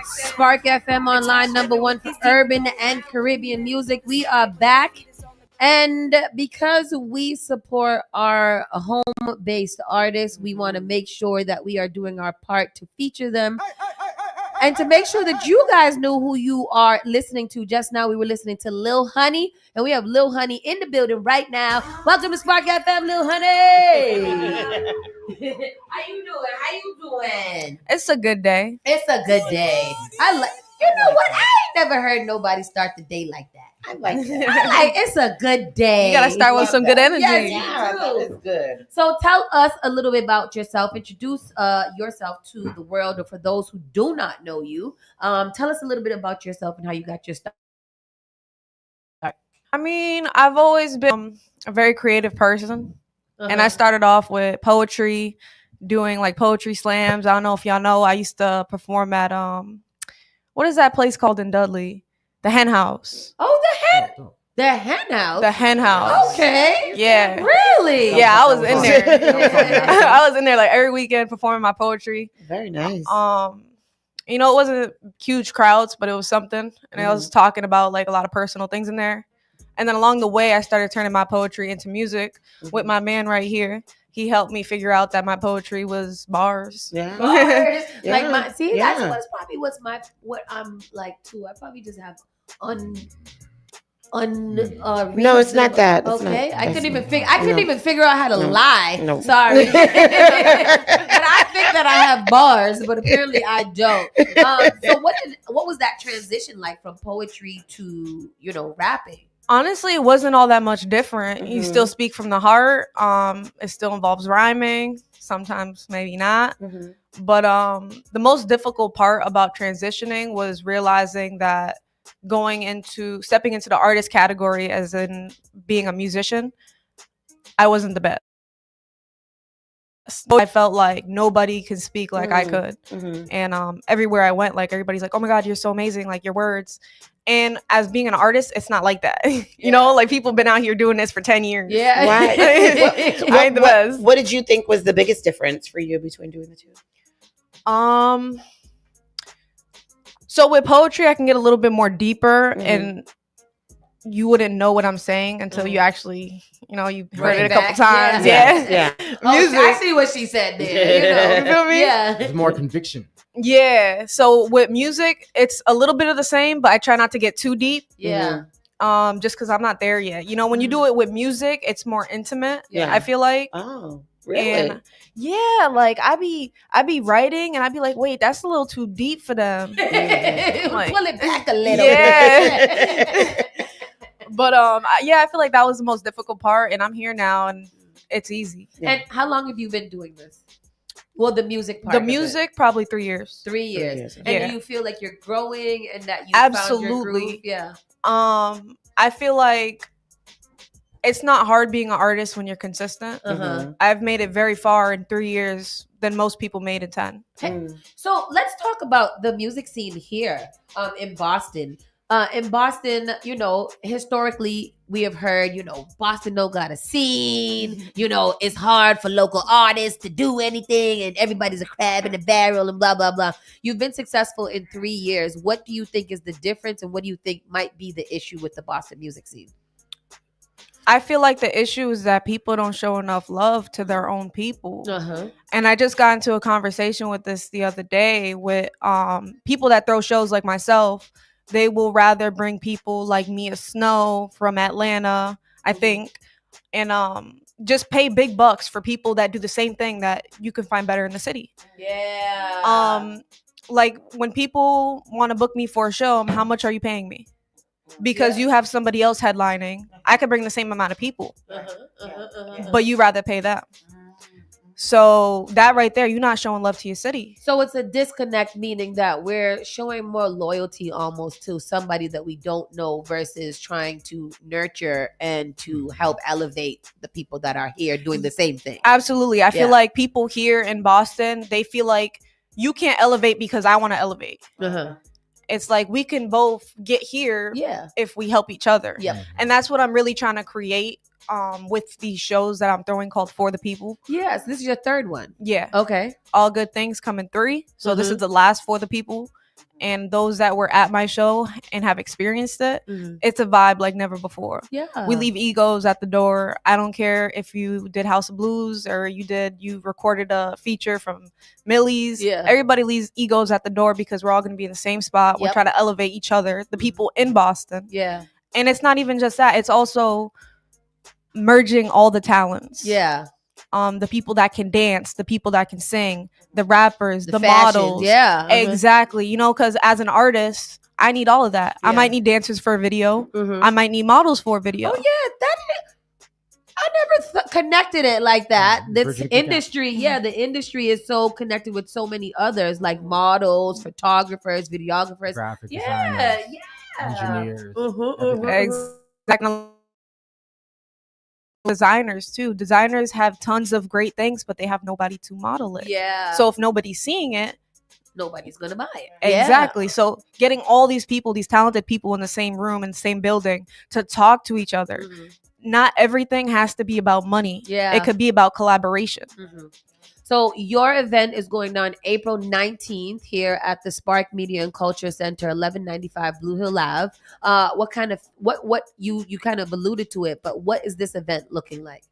Spark FM Online, number one for urban and Caribbean music. We are back. And because we support our home-based artists, we want to make sure that we are doing our part to feature them. And to make sure that you guys know who you are listening to. Just now we were listening to Lil Honey, and we have Lil Honey in the building right now. Welcome to Spark FM, Lil Honey. How you doing? It's a good day. It's a good day. You know what? I ain't never heard nobody start the day like that. I like that. It's a good day. You gotta start with some good energy. Yes, you do. Good. So tell us a little bit about yourself. Introduce yourself to the world, or for those who do not know you. Tell us a little bit about yourself and how you got your start. I mean, I've always been a very creative person. And I started off with poetry, doing like poetry slams. I don't know if y'all know, I used to perform at what is that place called in Dudley? The Hen House. Oh, the Hen House. The Hen House. Okay. Yeah. Really? Yeah, I was in there. I was in there like every weekend performing my poetry. Very nice. You know, it wasn't huge crowds, but it was something. And I was talking about like a lot of personal things in there. And then along the way, I started turning my poetry into music with my man right here. He helped me figure out that my poetry was bars. Yeah. Bars. Yeah. Like that's Yeah. probably what I'm like too. I probably just have No, it's not that. It's okay, not. I couldn't even figure. I No. couldn't even figure out how to No. lie. No. Sorry, and I think that I have bars, but apparently I don't. So what was that transition like from poetry to rapping? Honestly, it wasn't all that much different. You Mhm. still speak from the heart. It still involves rhyming. Sometimes maybe not. But the most difficult part about transitioning was realizing that stepping into the artist category, as in being a musician, I wasn't the best. I felt like nobody could speak like I could. And everywhere I went, like everybody's like, oh my God, you're so amazing, like your words. And as being an artist, it's not like that. You know, like people have been out here doing this for 10 years. Yeah. Right. I ain't the best. What did you think was the biggest difference for you between doing the two? So with poetry, I can get a little bit more deeper and you wouldn't know what I'm saying until you actually, you heard it a couple times. Yeah. Music. I see what she said there. You feel me? Yeah. There's more conviction. Yeah. So with music, it's a little bit of the same, but I try not to get too deep. Yeah. Just because I'm not there yet. When you do it with music, it's more intimate. Yeah. I feel like. Oh, really? And yeah, like I be writing and I'd be like, wait, that's a little too deep for them. Like, pull it back a little. Yeah. But I feel like that was the most difficult part, and I'm here now, and it's easy. And how long have you been doing this? Well, the music part. The of it. music, probably 3 years. 3 years. And Yeah. do you feel like you're growing and that you Absolutely. found your groove? Yeah. I feel like it's not hard being an artist when you're consistent. I've made it very far in 3 years than most people made in 10. Okay. So let's talk about the music scene here in Boston. In Boston, historically, we have heard, Boston don't got a scene. It's hard for local artists to do anything, and everybody's a crab in a barrel, and blah, blah, blah. You've been successful in 3 years. What do you think is the difference, and what do you think might be the issue with the Boston music scene? I feel like the issue is that people don't show enough love to their own people. And I just got into a conversation with this the other day with people that throw shows like myself. They will rather bring people like Mia Snow from Atlanta, I think, and just pay big bucks for people that do the same thing that you can find better in the city. Yeah. Like when people want to book me for a show, how much are you paying me? Because you have somebody else headlining. I could bring the same amount of people, but you rather pay them. So that right there, you're not showing love to your city. So it's a disconnect, meaning that we're showing more loyalty almost to somebody that we don't know versus trying to nurture and to help elevate the people that are here doing the same thing. Absolutely. I feel like people here in Boston, they feel like you can't elevate because I want to elevate. It's like we can both get here if we help each other. And that's what I'm really trying to create with these shows that I'm throwing called For the People. Yes, this is your third one. Yeah. Okay. All Good Things come in 3. So this is the last For the People. And those that were at my show and have experienced it, it's a vibe like never before. Yeah. We leave egos at the door. I don't care if you did House of Blues or you recorded a feature from Millie's. Yeah. Everybody leaves egos at the door because we're all going to be in the same spot. We're trying to elevate each other, the people in Boston. Yeah. And it's not even just that. It's also merging all the talents. Yeah. The people that can dance, the people that can sing, the rappers, the fashion, models. yeah. Exactly. Because as an artist, I need all of that. I might need dancers for a video. I might need models for a video. Oh yeah, I never connected it like that. This industry, the industry is so connected with so many others, like models, photographers, videographers, graphic designers, engineers. Exactly. Designers too. Designers have tons of great things, but they have nobody to model it. Yeah. So if nobody's seeing it, nobody's gonna buy it. Exactly. So getting all these people, these talented people in the same room, in the same building to talk to each other. Not everything has to be about money. Yeah. It could be about collaboration. So your event is going down April 19th here at the Spark Media and Culture Center, 1195 Blue Hill Ave. What you kind of alluded to it, but what is this event looking like?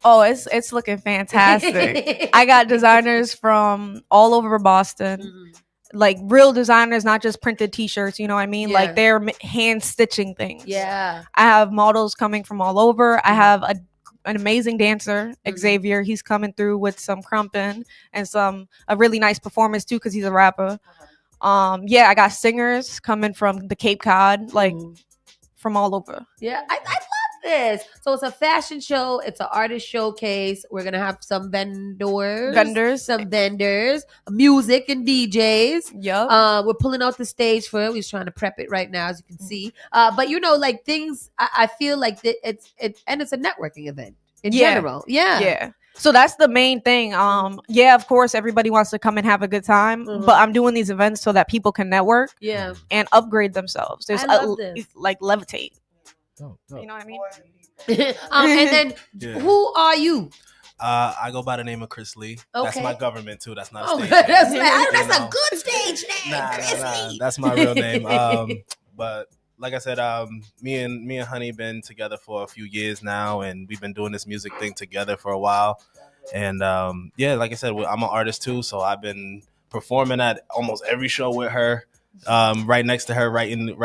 Oh, it's looking fantastic. I got designers from all over Boston. like real designers, not just printed t-shirts, you know what I mean? Yeah. Like they're hand stitching things. Yeah. I have models coming from all over. I have an amazing dancer, Xavier. He's coming through with some crumpin' and a really nice performance too, because he's a rapper. Yeah, I got singers coming from the Cape Cod, like from all over. Yeah, I love this. So it's a fashion show. It's an artist showcase. We're gonna have some some vendors, music and DJs. Yep. We're pulling out the stage for it. We're just trying to prep it right now, as you can see. But you know, like things. I feel like it's and it's a networking event in general. Yeah. Yeah. So that's the main thing. Yeah, of course, everybody wants to come and have a good time, but I'm doing these events so that people can network, Yeah. and upgrade themselves. There's I love this. like levitate. Oh, you know what I mean? And then Yeah. who are you? I go by the name of Chris Lee. That's Okay. my government too. That's not a Oh, stage that's, name. that's You know? a good stage name. Nah, that's my real name. But like I said, me and Honey been together for a few years now, and we've been doing this music thing together for a while. And yeah, like I said, I'm an artist too, so I've been performing at almost every show with her, right next to her, writing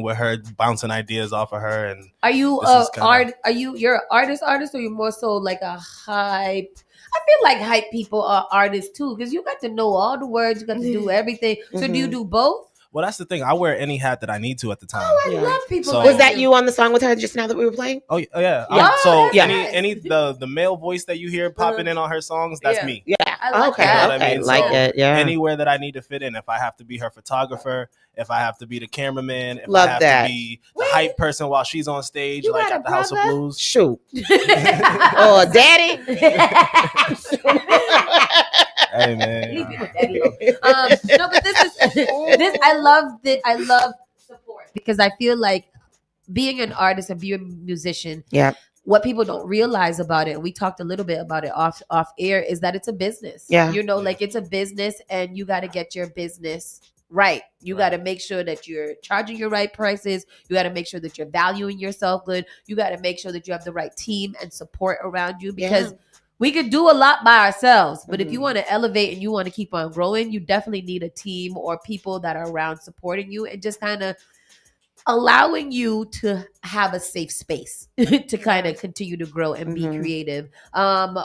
with her, bouncing ideas off of her. And Are you this is kinda- you're an artist, or you're more so like a hype? I feel like hype people are artists too, because you got to know all the words, you got to do everything. So do you do both? Well, that's the thing. I wear any hat that I need to at the time. I love people. So- like Was that you on the song with her just now that we were playing? Oh yeah. Yeah. So Yeah. any the male voice that you hear popping in on her songs, that's Yeah. me. Yeah. I like Okay. You know that. what I mean? Like So it. Yeah. Anywhere that I need to fit in, if I have to be her photographer, if I have to be the cameraman, if Love I have that. to be the hype person while she's on stage, You like got at a the House of brother? Blues. Shoot. Oh, daddy. Hey man. Leave me with Daddy Low. No, but this is this. I love that. I love support because I feel like being an artist and being a musician. Yeah. What people don't realize about it, and we talked a little bit about it off air, is that it's a business. Yeah. You know, like it's a business, and you got to get your business right. You got to make sure that you're charging your right prices. You got to make sure that you're valuing yourself good. You got to make sure that you have the right team and support around you, because we could do a lot by ourselves, but if you want to elevate and you want to keep on growing, you definitely need a team or people that are around supporting you and just kind of allowing you to have a safe space to kind of continue to grow and be creative.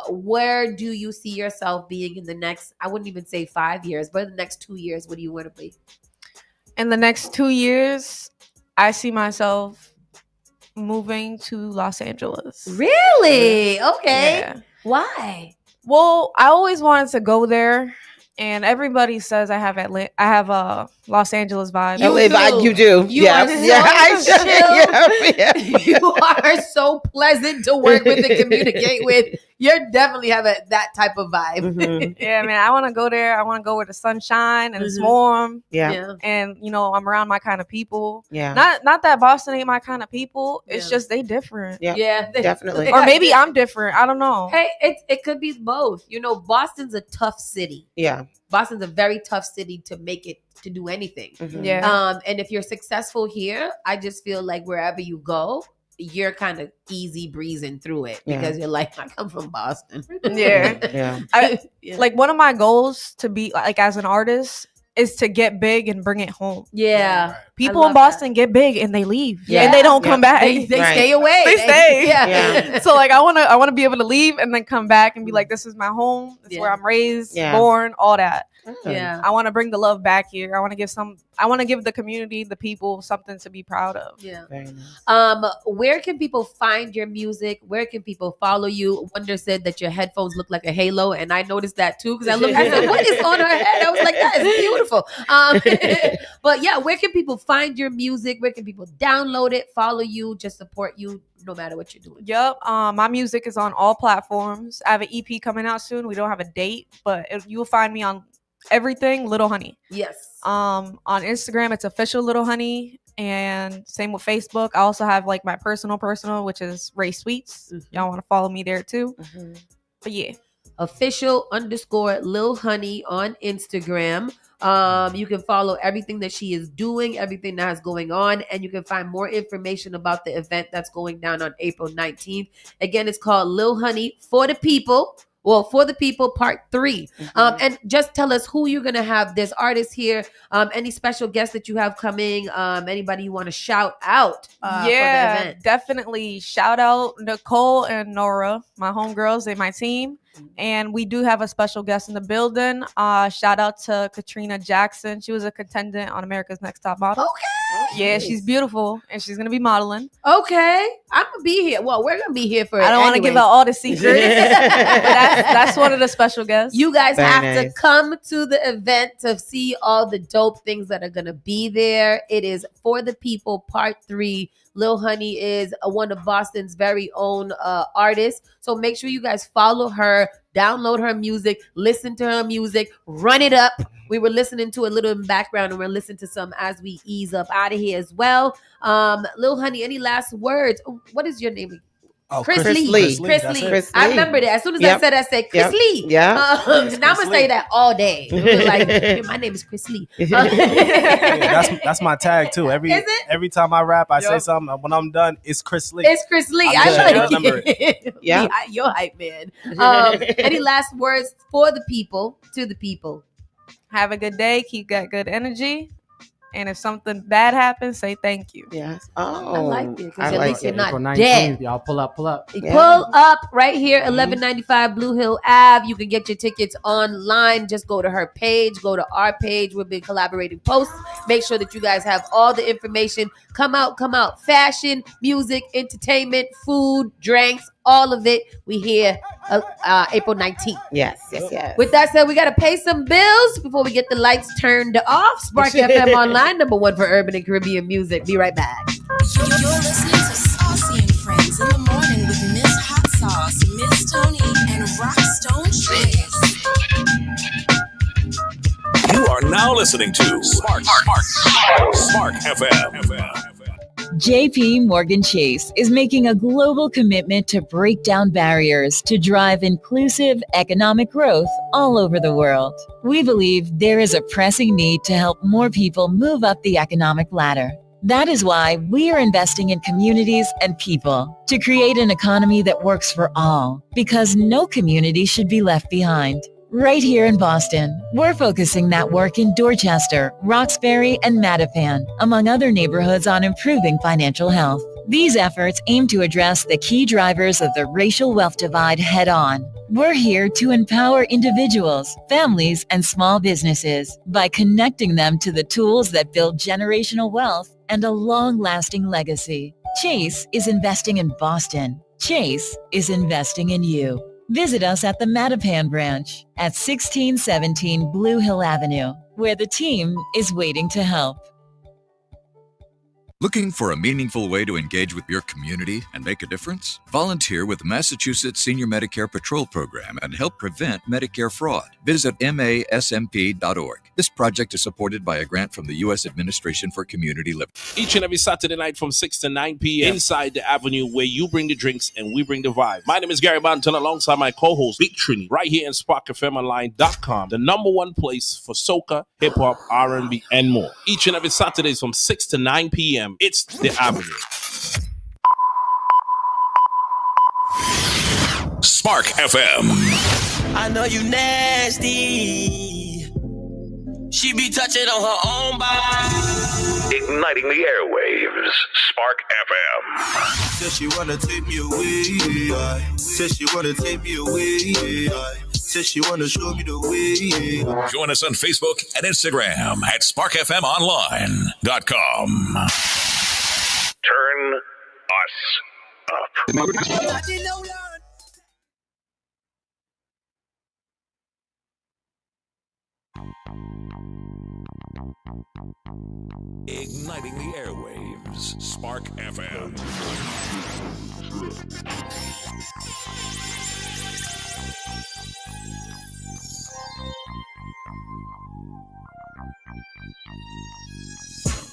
Where do you see yourself being in the next, I wouldn't even say 5 years, but in the next 2 years, what do you want to be? In the next 2 years, I see myself moving to Los Angeles. Really? Okay. Yeah. Why? Well, I always wanted to go there, and everybody says I have a Los Angeles vibe. LA vibe, you do. You Yeah. are so Yeah, I chill. You are so pleasant to work with and communicate with. You definitely have that type of vibe. Yeah, man, I want to go there. I want to go where the sun shine and it's warm. Yeah. And you know, I'm around my kind of people. Yeah. Not that Boston ain't my kind of people. It's just they different. Yeah. Definitely. Or maybe I'm different. I don't know. Hey, it could be both. You know, Boston's a tough city. Yeah. Boston's a very tough city to make it to do anything. Yeah. And if you're successful here, I just feel like wherever you go, you're kind of easy breezing through it because you're like, I come from Boston. Yeah. Like one of my goals to be like as an artist is to get big and bring it home. Yeah. People in Boston get big and they leave. Yeah. And they don't come back. They stay away. They stay. Yeah. So like I wanna be able to leave and then come back and be like, this is my home. This is where I'm raised, born, all that. Yeah. I want to bring the love back here. I want to give the community, the people, something to be proud of. Yeah. Very nice. Where can people find your music? Where can people follow you? Wonder said that your headphones look like a halo, and I noticed that too because I said, what is on her head? I was like, that is beautiful. But yeah, where can people find your music? Where can people download it, follow you, just support you no matter what you're doing? Yep. My music is on all platforms. I have an EP coming out soon. We don't have a date, but you will find me on everything Little Honey. Yes. On Instagram it's official Little Honey, and same with Facebook. I also have like my personal which is Ray Sweets. Y'all want to follow me there too. But yeah, official _ Lil Honey on Instagram. You can follow everything that she is doing, everything that is going on, and you can find more information about the event that's going down on April 19th. Again, it's called Lil Honey for the People Well, For the People Part 3. And just tell us who you're going to have. There's artists here. Any special guests that you have coming? Anybody you want to shout out for the event? Definitely. Shout out Nicole and Nora, my homegirls and my team. And we do have a special guest in the building. Shout out to Katrina Jackson. She was a contestant on America's Next Top Model. Okay. Yeah, she's beautiful, and she's going to be modeling. Okay. I'm going to be here. Well, we're going to be here for it. I don't want to give out all the secrets. But that's one of the special guests. You guys have to come to the event to see all the dope things that are going to be there. It is For the People Part 3. Lil Honey is one of Boston's very own artists. So make sure you guys follow her, download her music, listen to her music, run it up. We were listening to a little in the background, and we're listening to some as we ease up out of here as well. Lil Honey, any last words? What is your name? Chris Lee. Chris Lee. I remember that. As soon as I said Chris Lee. Yeah. Now I'm gonna say that all day. Like, hey, my name is Chris Lee. That's my tag too. Every time I rap, I say something. When I'm done, it's Chris Lee. It's Chris Lee. I remember it. Yeah, you're hype, man. Any last words for the people? To the people. Have a good day. Keep that good energy. And if something bad happens, say thank you. Yes. I like it. Because at least you're April not 19th, dead. y'all pull up. Pull up right here, 1195 Blue Hill Ave. You can get your tickets online. Just go to her page, go to our page. We've been collaborating posts. Make sure that you guys have all the information. Come out. Fashion, music, entertainment, food, drinks, all of it. We here April 19th. Yes. With that said, we got to pay some bills before we get the lights turned off. Spark FM Online, #1 for urban and Caribbean music. Be right back. You're listening to Saucy and Friends in the morning with Miss Hot Sauce, Miss Tony, and Rockstone Triz. You are now listening to Spark FM. JP Morgan Chase is making a global commitment to break down barriers to drive inclusive economic growth all over the world. We believe there is a pressing need to help more people move up the economic ladder. That is why we are investing in communities and people to create an economy that works for all, because no community should be left behind. Right here in Boston, we're focusing that work in Dorchester, Roxbury, and Mattapan, among other neighborhoods, on improving financial health. These efforts aim to address the key drivers of the racial wealth divide head-on. We're here to empower individuals, families, and small businesses by connecting them to the tools that build generational wealth and a long-lasting legacy. Chase is investing in Boston. Chase is investing in you. Visit us at the Mattapan branch at 1617 Blue Hill Avenue, where the team is waiting to help. Looking for a meaningful way to engage with your community and make a difference? Volunteer with the Massachusetts Senior Medicare Patrol Program and help prevent Medicare fraud. Visit masmp.org. This project is supported by a grant from the U.S. Administration for Community Living. Each and every Saturday night from 6 to 9 p.m. inside the Avenue, where you bring the drinks and we bring the vibe. My name is Gary Banton, alongside my co-host Big Trini, right here in SparkFMOnline.com, the #1 place for soca, hip-hop, R&B, and more. Each and every Saturdays from 6 to 9 p.m. It's the Avenue. Spark FM. I know you nasty. She be touching on her own body. Igniting the airwaves. Spark FM. Says she wanna take me away. Says she wanna take me away. Says she wanna show me the way. Join us on Facebook and Instagram at SparkFMOnline.com. Turn us up. Igniting the airwaves. Spark FM.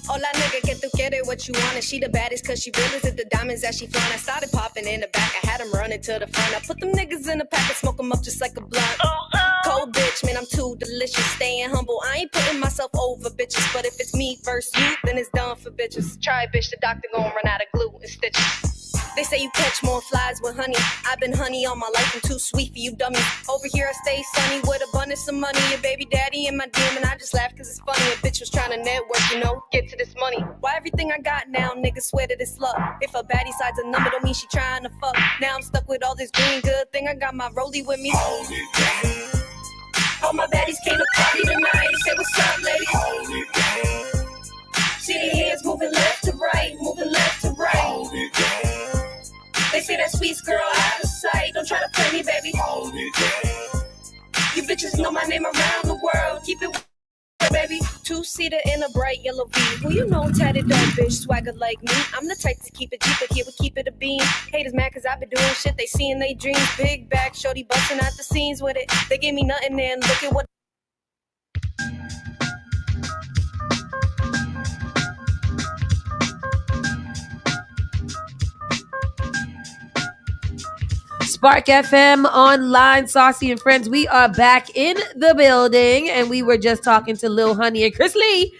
Hola nigga, que tú quieres, what you want, and she the baddest cause she realizes the diamonds that she flying. I started popping in the back, I had them running to the front. I put them niggas in the pack and smoke them up just like a blunt. Cold bitch, man, I'm too delicious, staying humble. I ain't putting myself over bitches, but if it's me versus you, then it's done for bitches. Try it, bitch, the doctor gon' run out of glue and stitches. They say you catch more flies with honey. I've been honey all my life, I'm too sweet for you dummies. Over here I stay sunny with abundance of money. Your baby daddy in my DM and I just laugh cause it's funny. A bitch was trying to network, get to this money. Why everything I got now, niggas swear that it's luck. If a baddie side's a number, don't mean she trying to fuck. Now I'm stuck with all this green, good thing I got my rollie with me. All my baddies came to party tonight. Say what's up, ladies. See the hands moving left to right, moving left to right. They say that sweet girl out of sight. Don't try to play me, baby. You bitches know my name around the world. Keep it baby. Two-seater in a bright yellow V. Who you know tatted up bitch, swagger like me. I'm the type to keep it Jeep, but here we keep it a beam. Haters mad cause I been doing shit they see in they dreams. Big back, shorty busting out the scenes with it. They gave me nothing and look at what. Spark FM online, Saucy and friends. We are back in the building, and we were just talking to Lil Honey and Chris Lee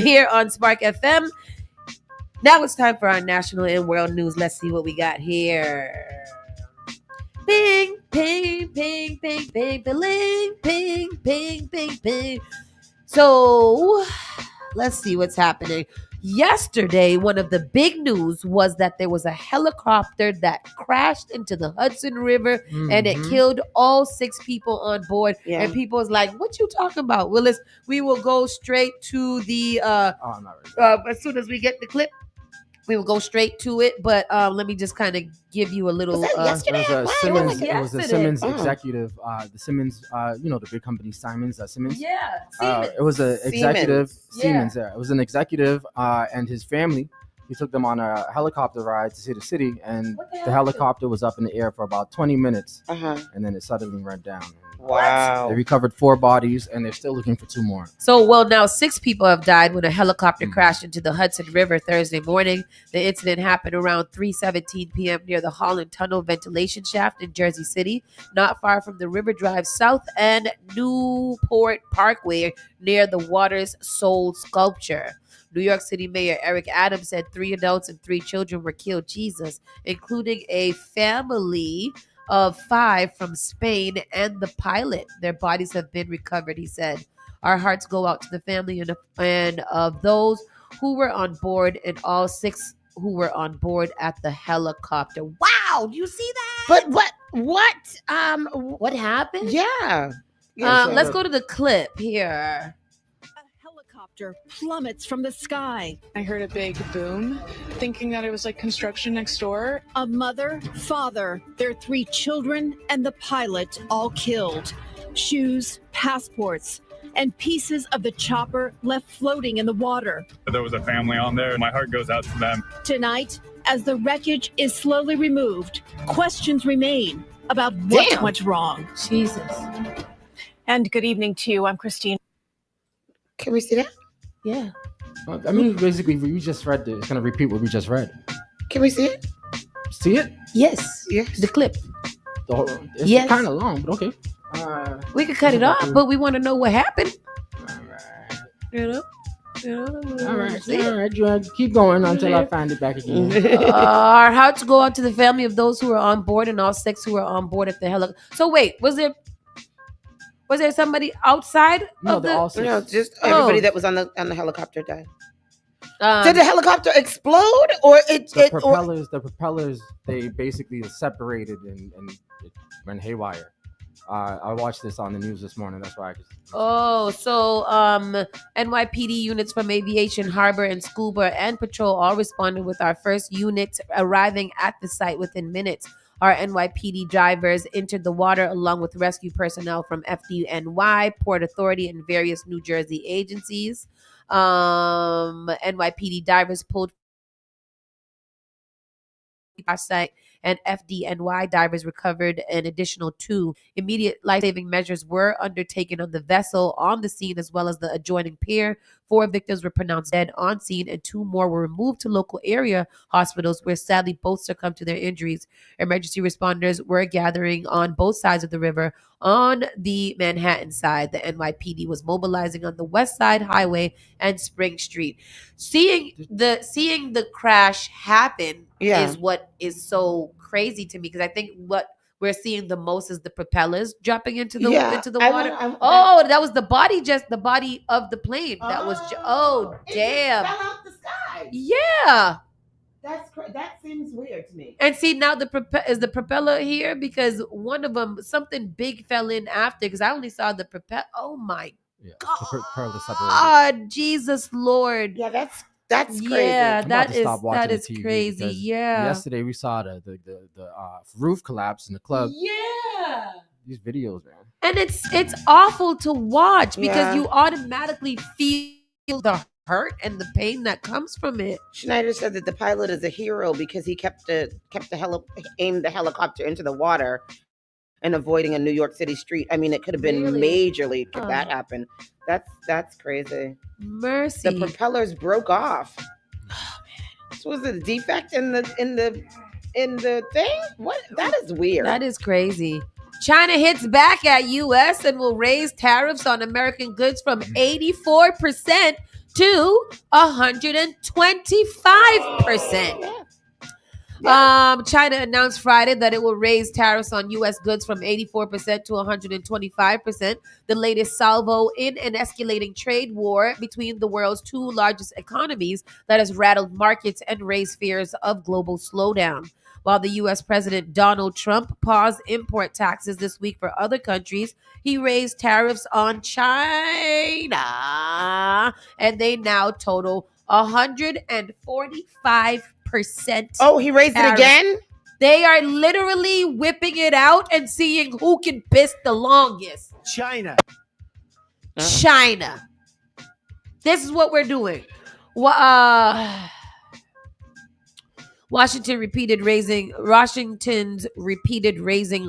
here on Spark FM. Now it's time for our national and world news. Let's see what we got here. Ping, ping, ping, ping, ping, ping, ping, ping, ping, ping. So let's see what's happening. Yesterday, one of the big news was that there was a helicopter that crashed into the Hudson River and it killed all 6 people on board. Yeah. And people was like, what you talking about, Willis? We will go straight to the, as soon as we get the clip, we will go straight to it. But let me just kind of give you a little. It was a Simmons executive. The Simmons, the big company Simmons. Simmons. Yeah, Siemens. It was an executive. Siemens. Yeah. It was an executive and his family. He took them on a helicopter ride to see the city, and the helicopter was up in the air for about 20 minutes, and then it suddenly went down. Wow. They recovered 4 bodies, and they're still looking for 2 more. So, now 6 people have died when a helicopter crashed into the Hudson River Thursday morning. The incident happened around 3:17 p.m. near the Holland Tunnel ventilation shaft in Jersey City, not far from the River Drive South and Newport Parkway near the Water's Soul sculpture. New York City Mayor Eric Adams said 3 adults and 3 children were killed, including a family of 5 from Spain and the pilot. Their bodies have been recovered, he said. Our hearts go out to the family and of those who were on board and all 6 who were on board at the helicopter. Wow, do you see that? But what happened? Yeah. Let's go to the clip here. Helicopter plummets from the sky. I heard a big boom, thinking that it was like construction next door. A mother, father, their 3 children, and the pilot all killed. Shoes, passports, and pieces of the chopper left floating in the water. There was a family on there. My heart goes out to them. Tonight, as the wreckage is slowly removed, questions remain about what went wrong. Jesus. And good evening to you. I'm Christine. Can we see that? Yeah. I mean, basically, we just read it. It's going to repeat what we just read. Can we see it? See it? Yes. Yes. The clip. It's kind of long, but okay. We could cut it off, but we want to know what happened. All right. Keep going until I find it back again. Our hearts go out to the family of those who were on board and all 6 who were on board at the helicopter. So wait, was there somebody outside of the? No, just everybody that was on the helicopter died. Did the helicopter explode, or the propellers? They basically separated and it went haywire. I watched this on the news this morning. That's why. So NYPD units from Aviation, Harbor, and Scuba and Patrol all responded with our first units arriving at the site within minutes. Our NYPD drivers entered the water along with rescue personnel from FDNY, Port Authority, and various New Jersey agencies. NYPD divers pulled our site, and FDNY divers recovered an additional 2. Immediate life-saving measures were undertaken on the vessel on the scene as well as the adjoining pier. 4 victims were pronounced dead on scene, and 2 more were removed to local area hospitals where sadly both succumbed to their injuries. Emergency responders were gathering on both sides of the river. On the Manhattan side, the NYPD was mobilizing on the West Side Highway and Spring Street. Seeing the crash happen is what is so crazy to me, because I think what we're seeing the most is the propellers dropping into the water. That was the body of the plane. That was damn. Fell out the sky. Yeah. That seems weird to me. And see, now is the propeller here, because one of them, something big fell in after, because I only saw the propeller. Oh my God, Jesus Lord. Yeah, that's crazy. Yeah, I'm about to stop that watching is TV crazy. because Yeah. Yesterday we saw the roof collapse in the club. Yeah. These videos, man. And it's awful to watch because Yeah. you automatically feel the hurt and the pain that comes from it. Schneider said that the pilot is a hero because he aimed the helicopter into the water and avoiding a New York City street. I mean, it could have been majorly could that happen. That's crazy. Mercy. The propellers broke off. This was a defect in the thing? What? That is weird. That is crazy. China hits back at U.S. and will raise tariffs on American goods from 84% to 125%. China announced Friday that it will raise tariffs on U.S. goods from 84% to 125%, the latest salvo in an escalating trade war between the world's 2 largest economies that has rattled markets and raised fears of global slowdown. While the U.S. President Donald Trump paused import taxes this week for other countries, he raised tariffs on China, and they now total 145%. Oh, he raised it again? They are literally whipping it out and seeing who can piss the longest. China. This is what we're doing. Washington's repeated raising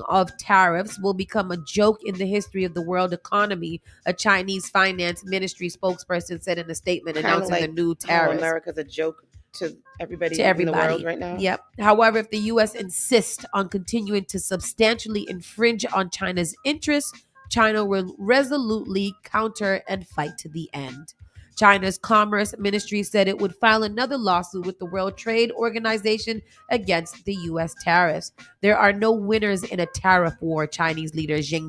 of tariffs will become a joke in the history of the world economy, a Chinese finance ministry spokesperson said in a statement announcing the new tariffs. America's a joke to everybody in the world right now. Yep. However, if the U.S. insists on continuing to substantially infringe on China's interests, China will resolutely counter and fight to the end. China's Commerce Ministry said it would file another lawsuit with the World Trade Organization against the U.S. tariffs. There are no winners in a tariff war, Chinese leader Xi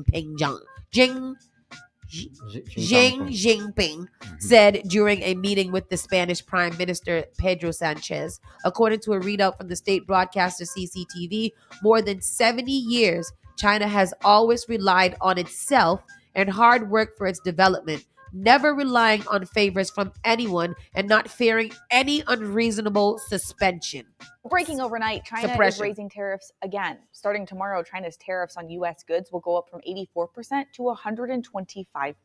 Jinping said during a meeting with the Spanish Prime Minister Pedro Sanchez. According to a readout from the state broadcaster CCTV, more than 70 years, China has always relied on itself and hard work for its development, never relying on favors from anyone and not fearing any unreasonable suspension. Breaking overnight, China is raising tariffs again. Starting tomorrow, China's tariffs on U.S. goods will go up from 84% to 125%.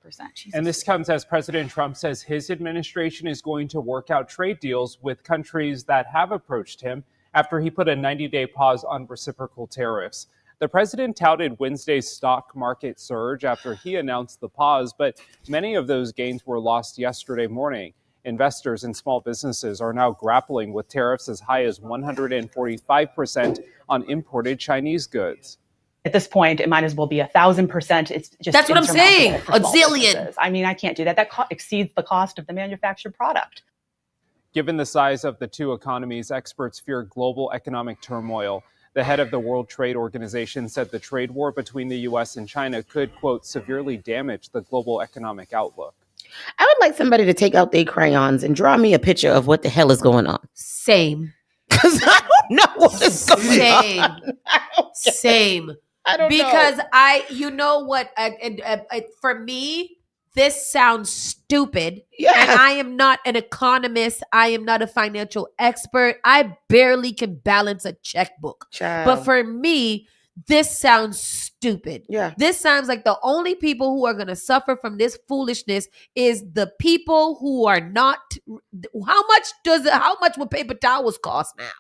And this comes as President Trump says his administration is going to work out trade deals with countries that have approached him after he put a 90-day pause on reciprocal tariffs. The president touted Wednesday's stock market surge after he announced the pause, but many of those gains were lost yesterday morning. Investors and small businesses are now grappling with tariffs as high as 145% on imported Chinese goods. At this point, it might as well be 1,000%. It's just that's what I'm saying. A zillion. I mean, I can't do that. That exceeds the cost of the manufactured product. Given the size of the two economies, experts fear global economic turmoil. The head of the World Trade Organization said the trade war between the U.S. and China could, quote, severely damage the global economic outlook. I would like somebody to take out their crayons and draw me a picture of what the hell is going on. Same. Because I don't know what is going on. Same. I don't know. Because you know what, for me, this sounds stupid. Yeah. And I am not an economist. I am not a financial expert. I barely can balance a checkbook. Child. But for me, this sounds stupid. Yeah. This sounds like the only people who are going to suffer from this foolishness is the people who are not. How much would paper towels cost now?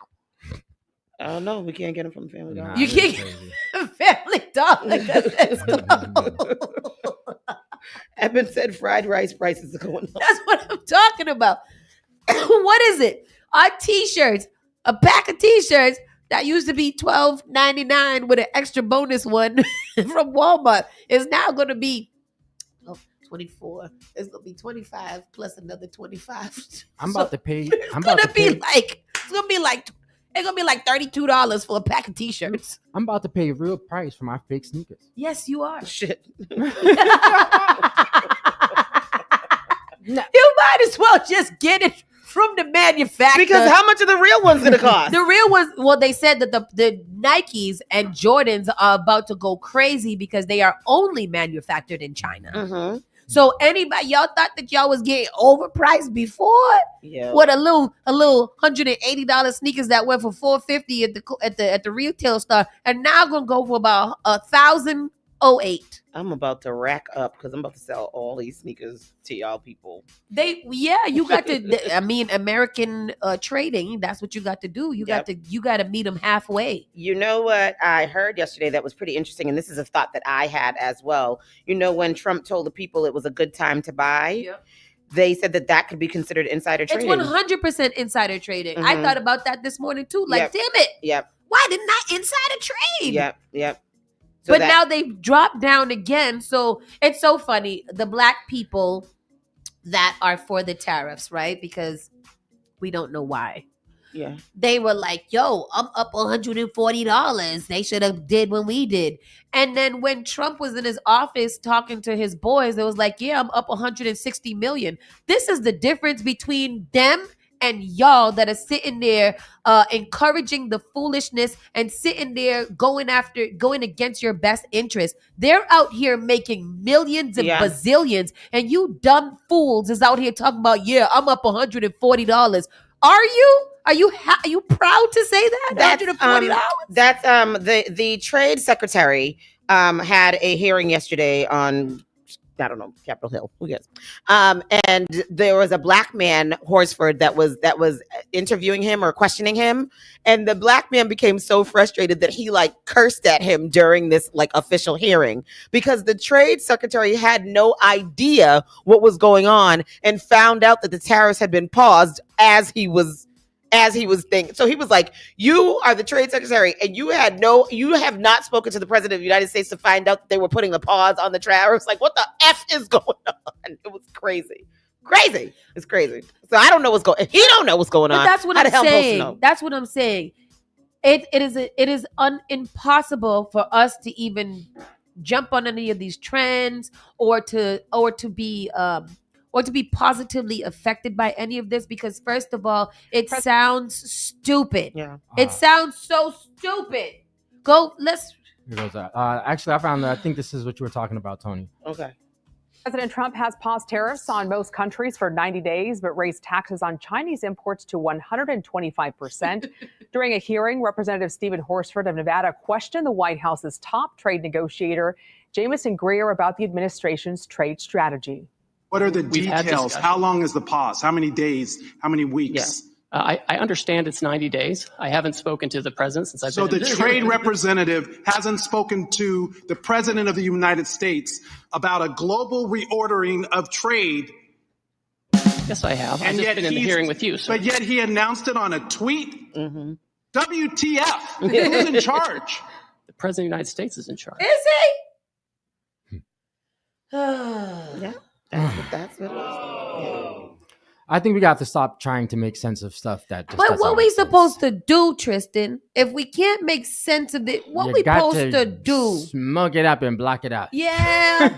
I don't know. We can't get them from Family Dollar. You can't get Family Dollar. Eben said fried rice prices are going up. That's what I'm talking about. What is it? Our t-shirts, a pack of t-shirts that used to be $12.99 with an extra bonus one from Walmart is now going to be 24. It's going to be 25 plus another 25. I'm about to pay. It's going to be like $32 for a pack of t-shirts. I'm about to pay real price for my fake sneakers. Yes, you are. Shit. You might as well just get it from the manufacturer. Because how much are the real ones going to cost? The real ones, well, they said that the Nikes and Jordans are about to go crazy because they are only manufactured in China. Mm-hmm. So anybody, y'all thought that y'all was getting overpriced before? Yeah. What a little $180 sneakers that went for $450 at the retail store, and now gonna go for about $1,008. I'm about to rack up because I'm about to sell all these sneakers to y'all people. You got to. I mean, American trading. That's what you got to do. You got to meet them halfway. You know what I heard yesterday that was pretty interesting, and this is a thought that I had as well. You know, when Trump told the people it was a good time to buy, they said that could be considered insider trading. It's 100% insider trading. I Mhm. thought about that this morning too. Like, damn it! Yep. Why didn't I insider trade? Yep. So But now they've dropped down again. So it's so funny. The black people that are for the tariffs, right? Because we don't know why. Yeah. They were like, yo, I'm up $140. They should have did when we did. And then when Trump was in his office talking to his boys, it was like, yeah, I'm up 160 million. This is the difference between them and y'all that are sitting there encouraging the foolishness and sitting there going against your best interest. They're out here making millions and bazillions, and you dumb fools is out here talking about, yeah, I'm up $140. Are you? Are you proud to say that? $140? That's the trade secretary had a hearing yesterday on, I don't know, Capitol Hill. Who cares? And there was a black man, Horsford, that was interviewing him or questioning him, and the black man became so frustrated that he cursed at him during this official hearing because the trade secretary had no idea what was going on and found out that the tariffs had been paused as he was thinking. So he was like, you are the trade secretary and you have not spoken to the president of the United States to find out that they were putting a pause on the tariffs. Like, what the F is going on? It was crazy. It's crazy. So I don't know what's going on. He don't know what's going on. But that's what How I'm the hell am I supposed to saying. know? That's what I'm saying. It is impossible for us to even jump on any of these trends or to be positively affected by any of this, because first of all, it sounds stupid. Yeah. It sounds so stupid. Here goes that. Actually, I found that. I think this is what you were talking about, Tony. Okay. President Trump has paused tariffs on most countries for 90 days, but raised taxes on Chinese imports to 125%. During a hearing, Representative Stephen Horsford of Nevada questioned the White House's top trade negotiator, Jamieson Greer, about the administration's trade strategy. What are the details? How long is the pause? How many days? How many weeks? I understand it's 90 days. I haven't spoken to the president since I've So been the trade representative hasn't spoken to the president of the United States about a global reordering of trade. Yes, I have. I've just been in the hearing with you. But yet he announced it on a tweet. Mm-hmm. WTF? Who's in charge? The president of the United States is in charge. Is he? Yeah. That's what it is. I think we got to stop trying to make sense of stuff that just But doesn't what make we sense. supposed to do, Tristan, if we can't make sense of it, what You we got supposed to do? Smoke it up and block it out. Yeah.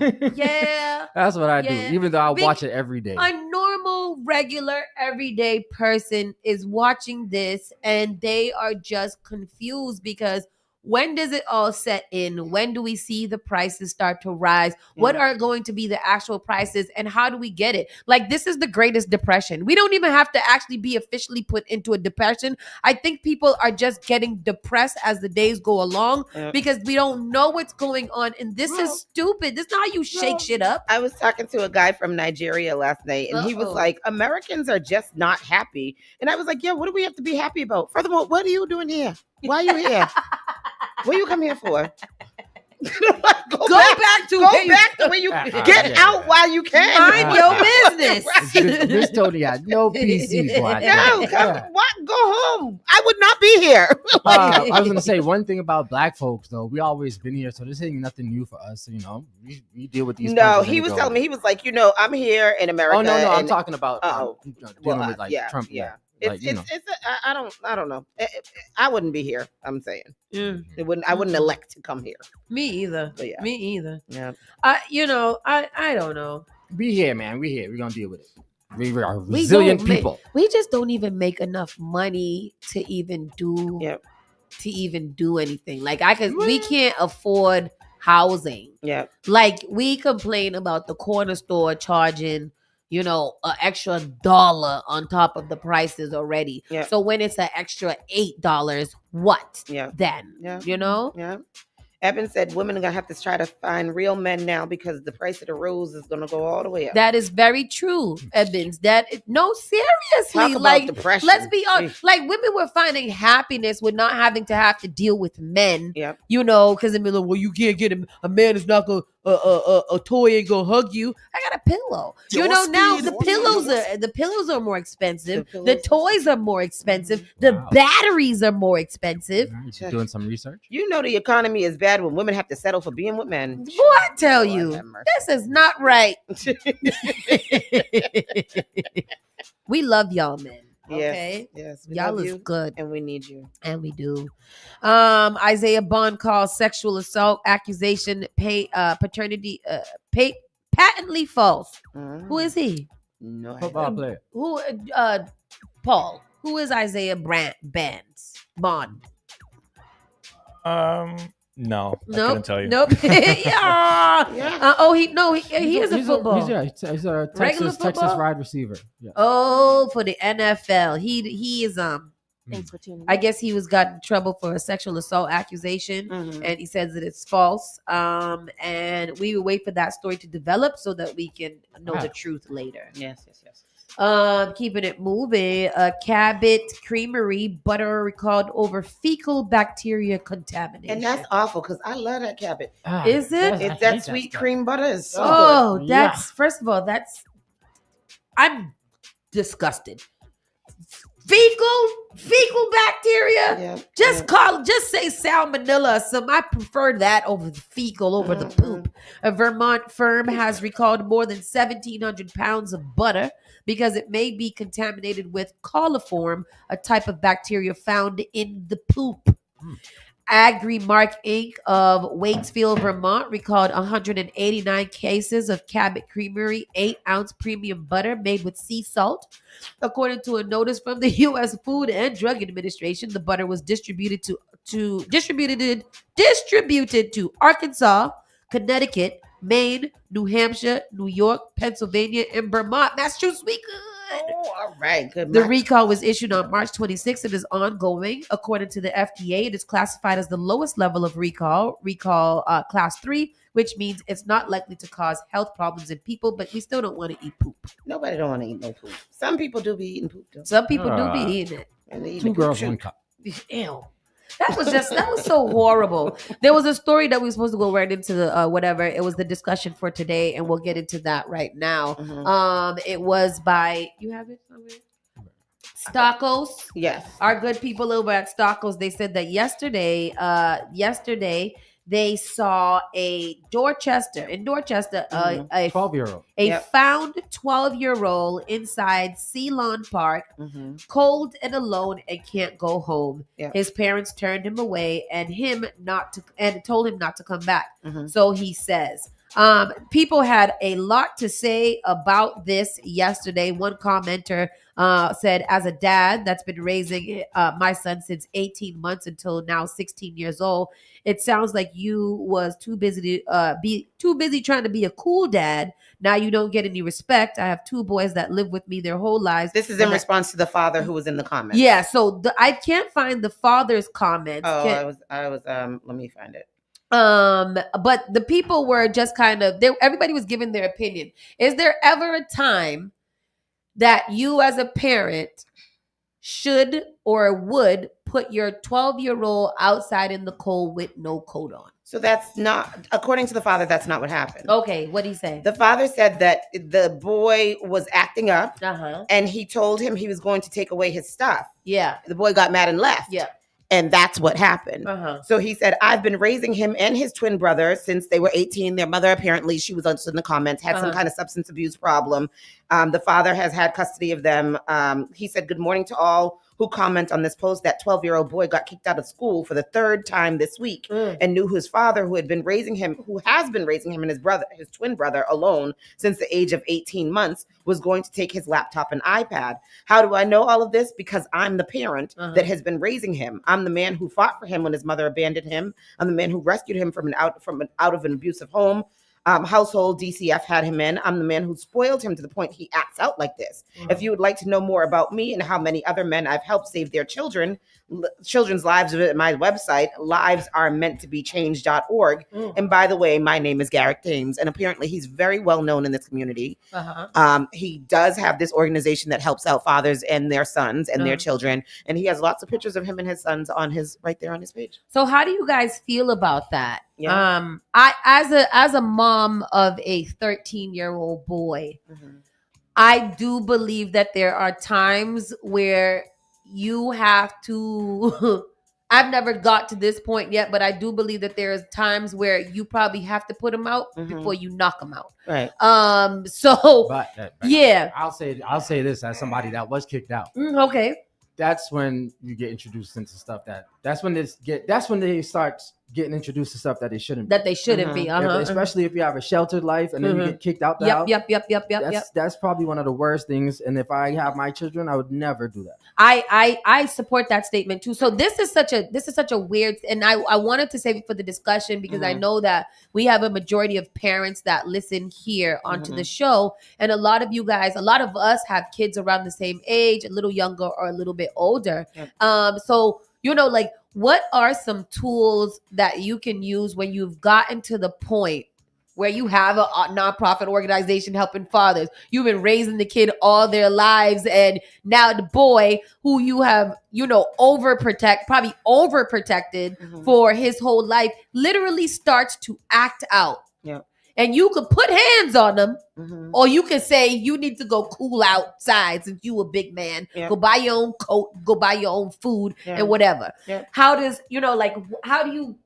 That's what I Yeah. do, even though I watch it every day. A normal, regular, everyday person is watching this and they are just confused because when does it all set in? When do we see the prices start to rise? What are going to be the actual prices and how do we get it? Like, this is the greatest depression. We don't even have to actually be officially put into a depression. I think people are just getting depressed as the days go along because we don't know what's going on. And this is stupid. This is not how you shake shit up. I was talking to a guy from Nigeria last night, and he was like, Americans are just not happy. And I was like, yeah, what do we have to be happy about? Furthermore, what are you doing here? Why are you here? What do you come here for? Go back to where you get out while you can. Mind your business. Miss Tony had no PC, boy. No, what? Go home. I would not be here. I was gonna say one thing about black folks though. We always been here, so this ain't nothing new for us. You know, we deal with these. No, he was telling me, he was like, I'm here in America. Oh no, I'm talking about dealing with like yeah, Trump. Yeah. Like, I don't know. I wouldn't be here. I'm saying I wouldn't elect to come here. Me either. But yeah. Me either. Yeah. I don't know. We here, man. We here. We're gonna deal with it. We are resilient people. We just don't even make enough money to even do anything. Like we can't afford housing. Yeah. Like we complain about the corner store charging, an extra $1 on top of the prices already. Yeah. So when it's an extra $8, what? Yeah. Then? Yeah. Yeah. Evan said women are going to have to try to find real men now because the price of the rose is going to go all the way up. That is very true, Evans. Seriously. Talk about like, depression. let's be honest. Like, women were finding happiness with not having to have to deal with men. Yeah. Because they'd be like, well, you can't get a man is not going a toy ain't gonna hug you. I got a pillow. Now the pillows are more expensive. The toys are more expensive. The batteries are more expensive. You doing some research? The economy is bad when women have to settle for being with men. Boy, I tell you, this is not right. We love y'all, men. Okay. Yes. Y'all is good. And we need you. And we do. Isaiah Bond calls sexual assault accusation patently false. Who is he? No. Football player. Who Paul. Who is Isaiah Bond? No, I Nope. couldn't tell you. Nope. He is a football. He's a Regular Texas football? wide receiver. Yeah. Oh, for the NFL. He is I guess he was got in trouble for a sexual assault accusation, and he says that it's false. And we will wait for that story to develop so that we can know the truth later. Yes. Keeping it moving. Cabot Creamery butter recalled over fecal bacteria contamination. And that's awful because I love that Cabot. Is it? It's that sweet cream butter is so good. That's first of all, I'm disgusted. Fecal bacteria. Just say salmonella or something. I prefer that over the fecal, over the poop. A Vermont firm has recalled more than 1,700 pounds of butter because it may be contaminated with coliform, a type of bacteria found in the poop. Agrimark Inc. of Waitsfield, Vermont recalled 189 cases of Cabot Creamery 8-ounce premium butter made with sea salt. According to a notice from the U.S. Food and Drug Administration, the butter was distributed to Arkansas, Connecticut, Maine, New Hampshire, New York, Pennsylvania, and Vermont. Massachusetts, we good. Oh, all right. Good. The recall was issued on March 26th and is ongoing. According to the FDA, it is classified as the lowest level of recall class 3, which means it's not likely to cause health problems in people, but we still don't want to eat poop. Nobody don't want to eat no poop. Some people do be eating poop, though. Some people do be eating it. And they eat 2 girls, 1 cup. Ew. That was so horrible. There was a story that we were supposed to go right into the whatever. It was the discussion for today, and we'll get into that right now. It was by, you have it somewhere? Stockos. Yes. Our good people over at Stockos, they said that yesterday they saw in Dorchester, a 12-year-old. Found 12-year-old inside Ceylon Park, cold and alone and can't go home. Yep. His parents turned him away and told him not to come back. So he says. People had a lot to say about this yesterday. One commenter said, as a dad that's been raising my son since 18 months until now 16 years old, it sounds like you was too busy trying to be a cool dad. Now you don't get any respect. I have 2 boys that live with me their whole lives. This is in response to the father who was in the comments. Yeah, so I can't find the father's comments. Oh, I was let me find it. But the people were just kind of everybody was giving their opinion. Is there ever a time that you as a parent should or would put your 12-year-old outside in the cold with no coat on? So that's not, according to the father, that's not what happened. Okay, what did he say? The father said that the boy was acting up, Uh-huh. and he told him he was going to take away his stuff. Yeah. The boy got mad and left. Yeah. And that's what happened. Uh-huh. So he said, I've been raising him and his twin brother since they were 18. Their mother, apparently, she was in the comments, had some kind of substance abuse problem. The father has had custody of them. He said, good morning to all who comment on this post. That 12-year-old boy got kicked out of school for the third time this week and knew his father, who has been raising him and his twin brother alone since the age of 18 months, was going to take his laptop and iPad. How do I know all of this? Because I'm the parent that has been raising him. I'm the man who fought for him when his mother abandoned him. I'm the man who rescued him from out of an abusive household DCF had him in. I'm the man who spoiled him to the point he acts out like this. If you would like to know more about me and how many other men I've helped save their children's lives, at my website, livesarementtobechange.org. And by the way, my name is Garrett Thames, and apparently he's very well known in this community. He does have this organization that helps out fathers and their sons and their children, and he has lots of pictures of him and his sons right there on his page. So how do you guys feel about that? Yeah. I as a mom of a 13-year-old boy, I do believe that there are times where you have to I've never got to this point yet, but I do believe that there's times where you probably have to put him out before you knock him out. Right. Yeah. I'll say this as somebody that was kicked out. Okay. That's when you get introduced into stuff that's when they start getting introduced to stuff that they shouldn't be. Especially if you have a sheltered life and then you get kicked out the house. Yep. That's probably one of the worst things. And if I have my children, I would never do that. I support that statement too. So this is such a weird, and I wanted to save it for the discussion because I know that we have a majority of parents that listen here onto the show, and a lot of us have kids around the same age, a little younger or a little bit older. So like, what are some tools that you can use when you've gotten to the point where you have a nonprofit organization helping fathers? You've been raising the kid all their lives, and now the boy who you have, probably overprotected for his whole life, literally starts to act out. Yeah. And you could put hands on them, or you can say you need to go cool outside since you a big man. Yeah. Go buy your own coat, go buy your own food, and whatever. Yeah. How do you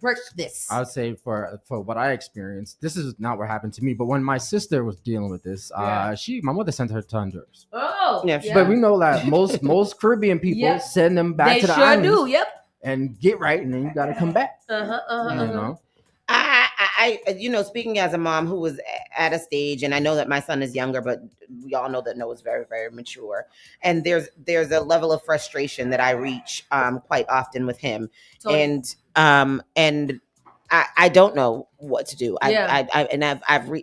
work this? I would say for what I experienced, this is not what happened to me, but when my sister was dealing with this, my mother sent her to Honduras. Oh, yeah. But we know that most Caribbean people send them back to the islands. They sure do. Yep. And get right, and then you got to come back. You know. I speaking as a mom who was at a stage, and I know that my son is younger, but we all know that Noah's very, very mature. And there's a level of frustration that I reach quite often with him. Totally. And I don't know what to do. I've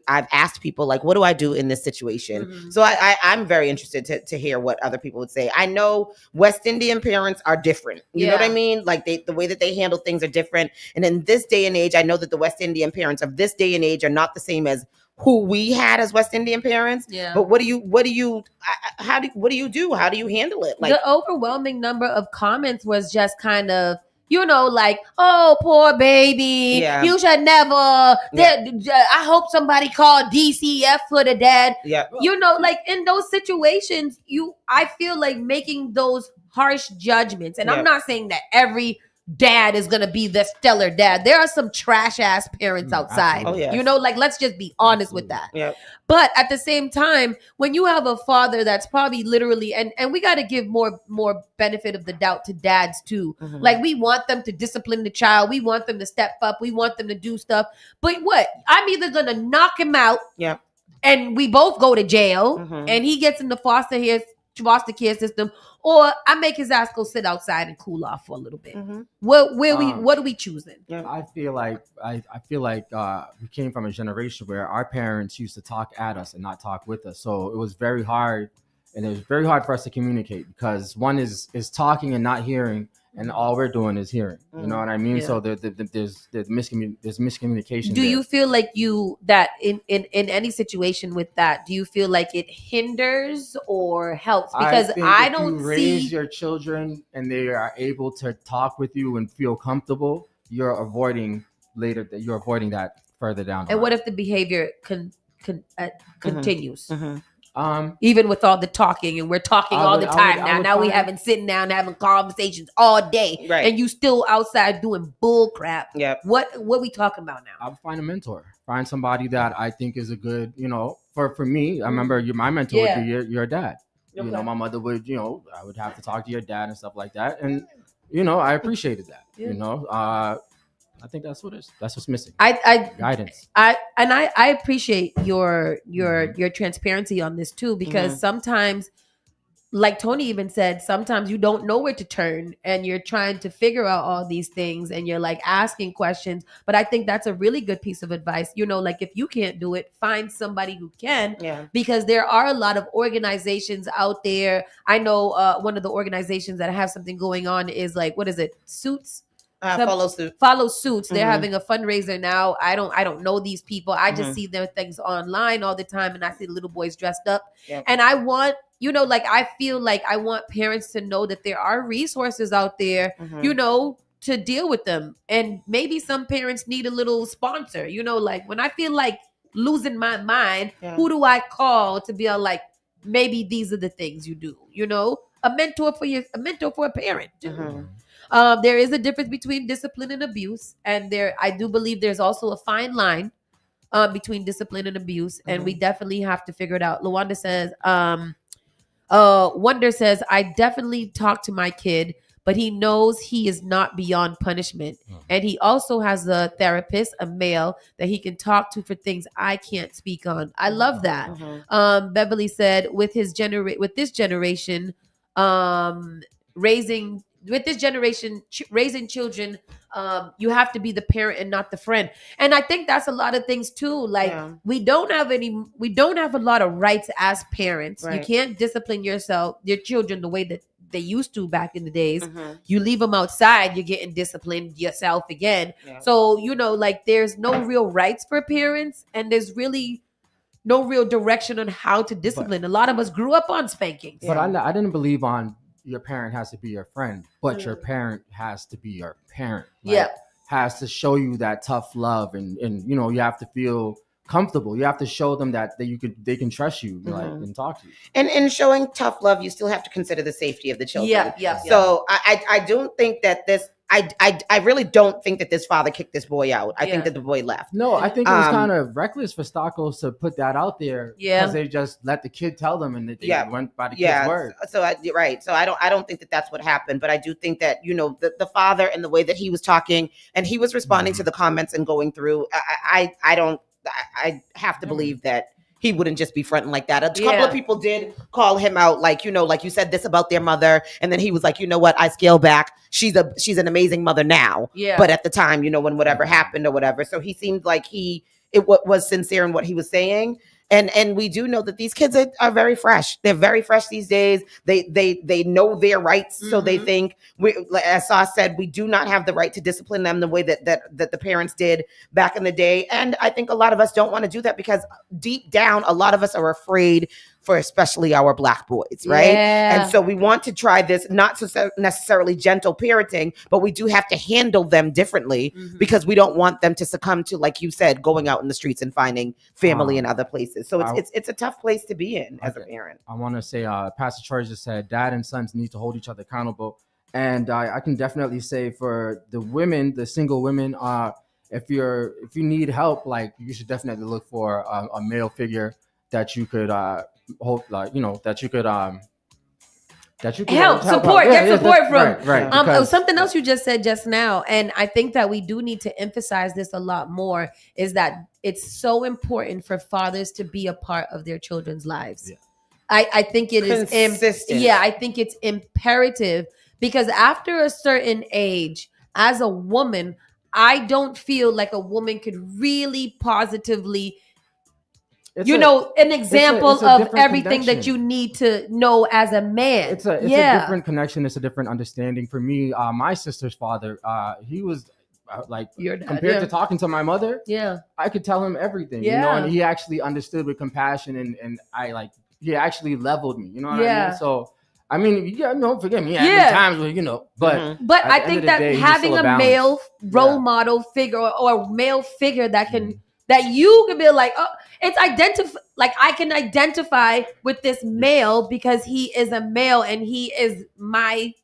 asked people, like, what do I do in this situation? So I'm very interested to hear what other people would say. I know West Indian parents are different. You know what I mean? Like the way that they handle things are different. And in this day and age, I know that the West Indian parents of this day and age are not the same as who we had as West Indian parents. Yeah. But what do you do? How do you handle it? Like, the overwhelming number of comments was just kind of, like, oh, poor baby. Yeah. You should never. I hope somebody called DCF for the dad. Yeah. Like in those situations, I feel like making those harsh judgments. And I'm not saying that every dad is going to be the stellar dad. There are some trash ass parents outside. Absolutely. Oh, yes. Let's just be honest with that. Yeah. But at the same time, when you have a father that's probably literally, and we got to give more benefit of the doubt to dads too. Like, we want them to discipline the child. We want them to step up. We want them to do stuff. But what? I'm either going to knock him out. Yeah. And we both go to jail, and he gets in the foster care system, or I make his ass go sit outside and cool off for a little bit. What are we choosing? I feel like we came from a generation where our parents used to talk at us and not talk with us. So it was very hard, and it was very hard for us to communicate because one is talking and not hearing, and all we're doing is hearing. You know what I mean? Yeah. So there's miscommunication. Do you feel like that in any situation with that, do you feel like it hinders or helps? Because I don't if you raise your children and they are able to talk with you and feel comfortable, you're avoiding later that you're avoiding that further down the And line. what if the behavior continues? Even with all the talking, and we're talking all the time now we haven't sitting down having conversations all day, Right. and you still outside doing bull crap. Yep. What we talking about now? I would find a mentor. Find somebody that I think is a good, for me, I remember my mentor would be your dad. Okay. My mother would, I would have to talk to your dad and stuff like that. And, I appreciated that, I think that's what's missing. Guidance. I appreciate your transparency on this too, because sometimes, like Tony even said, sometimes you don't know where to turn and you're trying to figure out all these things and you're like asking questions. But I think that's a really good piece of advice. Like if you can't do it, find somebody who can, because there are a lot of organizations out there. I know one of the organizations that have something going on is like, what is it? Suits? Follow Suits. They're having a fundraiser now. I don't know these people. I just see their things online all the time, and I see the little boys dressed up. And I want, I feel like I want parents to know that there are resources out there, to deal with them. And maybe some parents need a little sponsor. Like when I feel like losing my mind, who do I call to be like, maybe these are the things you do? A mentor for a parent. There is a difference between discipline and abuse, and I do believe there's also a fine line between discipline and abuse, and we definitely have to figure it out. Lawanda says, Wonder says, I definitely talk to my kid, but he knows he is not beyond punishment, and he also has a therapist, a male, that he can talk to for things I can't speak on. I love that. Beverly said, with this generation, raising children, you have to be the parent and not the friend. And I think that's a lot of things too. Like we don't have a lot of rights as parents. You can't discipline your children the way that they used to back in the days. You leave them outside, you're getting disciplined yourself again. So, there's no real rights for parents, and there's really no real direction on how to discipline. A lot of us grew up on spankings. But I didn't believe on your parent has to be your friend, but your parent has to be your parent. Has to show you that tough love, and you have to feel comfortable. You have to show them that they can trust you, and talk to you. And in showing tough love, you still have to consider the safety of the children. So I don't think that this. I really don't think that this father kicked this boy out. I think that the boy left. No, I think it was kind of reckless for Stockholz to put that out there. Because they just let the kid tell them, and they went by the kid's word. So I don't think that that's what happened. But I do think that the father and the way that he was talking and he was responding to the comments and going through. I have to believe that he wouldn't just be fronting like that. A couple of people did call him out, like you said this about their mother, and then he was like, you know what, I scale back. She's an amazing mother now. But at the time, when whatever happened or whatever, so he seemed like it was sincere in what he was saying. And we do know that these kids are very fresh. They're very fresh these days. They know their rights. So they think, as Sauce said, we do not have the right to discipline them the way that the parents did back in the day. And I think a lot of us don't want to do that because deep down, a lot of us are afraid for especially our Black boys, right? And so we want to try this, not so necessarily gentle parenting, but we do have to handle them differently because we don't want them to succumb to, like you said, going out in the streets and finding family in other places. So it's a tough place to be in as a parent. I want to say, Pastor Troy just said, dad and sons need to hold each other accountable. And I can definitely say for the women, the single women, if you need help, you should definitely look for a male figure that you could hold, that you could help support, get support from. Right. Something else you just said just now, and I think that we do need to emphasize this a lot more, is that it's so important for fathers to be a part of their children's lives. I think it is consistent. I think it's imperative, because after a certain age, as a woman, I don't feel like a woman could really positively an example of everything connection that you need to know as a man. It's a different connection. It's a different understanding. For me, my sister's father, he was your dad, compared to talking to my mother. I could tell him everything, and he actually understood with compassion, and he actually leveled me. You know what I mean? So I mean, yeah, no, forgive me. Yeah, times where but I think that having a male role model figure or a male figure that can that you can be like, oh, it's like I can identify with this male because he is a male and he is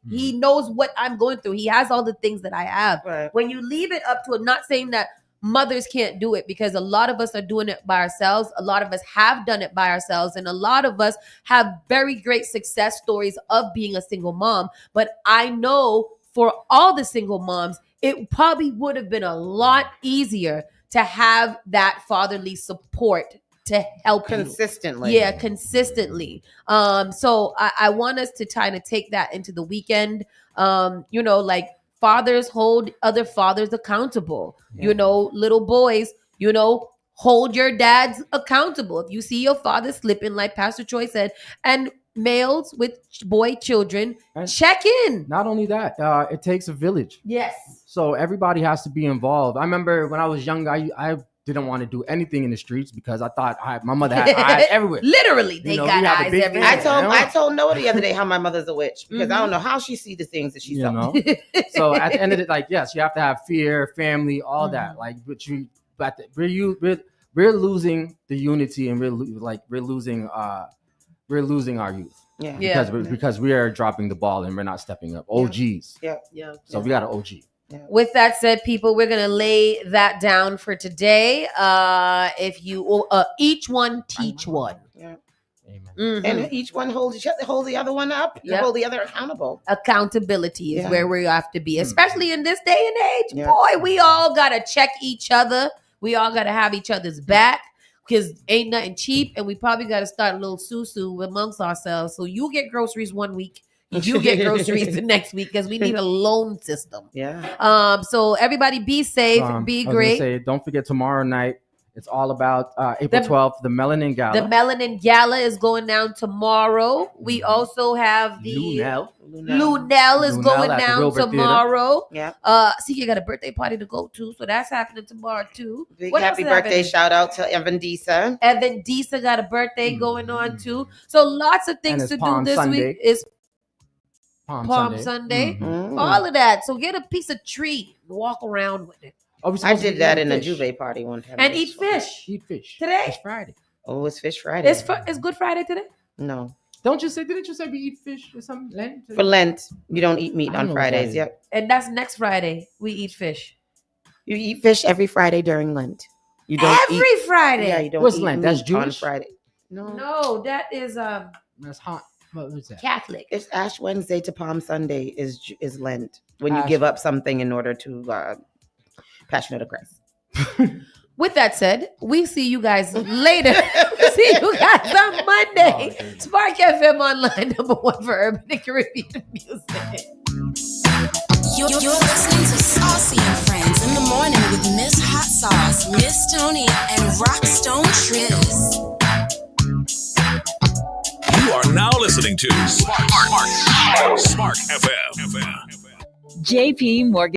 he knows what I'm going through. He has all the things that I have. Right. When you leave it up to it, not saying that mothers can't do it, because a lot of us are doing it by ourselves. A lot of us have done it by ourselves. And a lot of us have very great success stories of being a single mom. But I know for all the single moms, it probably would have been a lot easier to have that fatherly support to help consistently. You. Yeah, consistently. So I want us to kind of take that into the weekend. Like fathers hold other fathers accountable. Yeah. Little boys, hold your dads accountable. If you see your father slipping, like Pastor Troy said, and males with boy children, check in. Not only that, it takes a village. Yes. So everybody has to be involved. I remember when I was young, I didn't want to do anything in the streets because I thought my mother had eyes everywhere. Literally, they got eyes everywhere. I told Noah the other day how my mother's a witch because I don't know how she sees the things that she saw. So at the end of it, like, yes, you have to have fear, family, all that. Like, we're losing the unity and we're losing our youth. Yeah. Because we are dropping the ball and we're not stepping up. OGs. Yeah. So we got an OG. Yeah. With that said, people, we're going to lay that down for today. If you each one teach one. Yeah. Amen. Mm-hmm. And each one hold the other one up. Yep. Hold the other accountable. Accountability is where we have to be, especially in this day and age. Yeah. Boy, we all got to check each other. We all got to have each other's back. Because ain't nothing cheap, and we probably got to start a little susu amongst ourselves. So you get groceries one week, you get groceries the next week, because we need a loan system. Yeah. So everybody be safe, be great. Don't forget tomorrow night. It's all about April 12th, the Melanin Gala. The Melanin Gala is going down tomorrow. We also have the Lunel is going down tomorrow. Yeah. See, you got a birthday party to go to, so that's happening tomorrow too. Big happy birthday shout out to Evan Disa. Evan Disa got a birthday going on too. So lots of things to do this week. Is Palm Sunday. Mm-hmm. All of that. So get a piece of tree, walk around with it. I did that in a Juve party one time. And eat fish. Eat fish. Today? It's Friday. Oh, it's Fish Friday. It's Good Friday today? No. Didn't you say we eat fish or something? Lent? For Lent, you don't eat meat on Fridays. Yep. And that's next Friday. We eat fish. You eat fish every Friday during Lent. You don't every Friday? Yeah, you don't What's eat Lent? meat That's Jewish? on Friday. No, that is that's hot. What is that? Catholic. It's Ash Wednesday to Palm Sunday is Lent. When you give up something in order to Passion of the Christ. With that said, we see you guys later. See you guys on Monday. Spark FM Online, #1 for urban and Caribbean music. You're listening to Saucy and Friends in the morning with Miss Hot Sauce, Miss Tony, and Rockstone Triz. You are now listening to Spark FM. JP Morgan.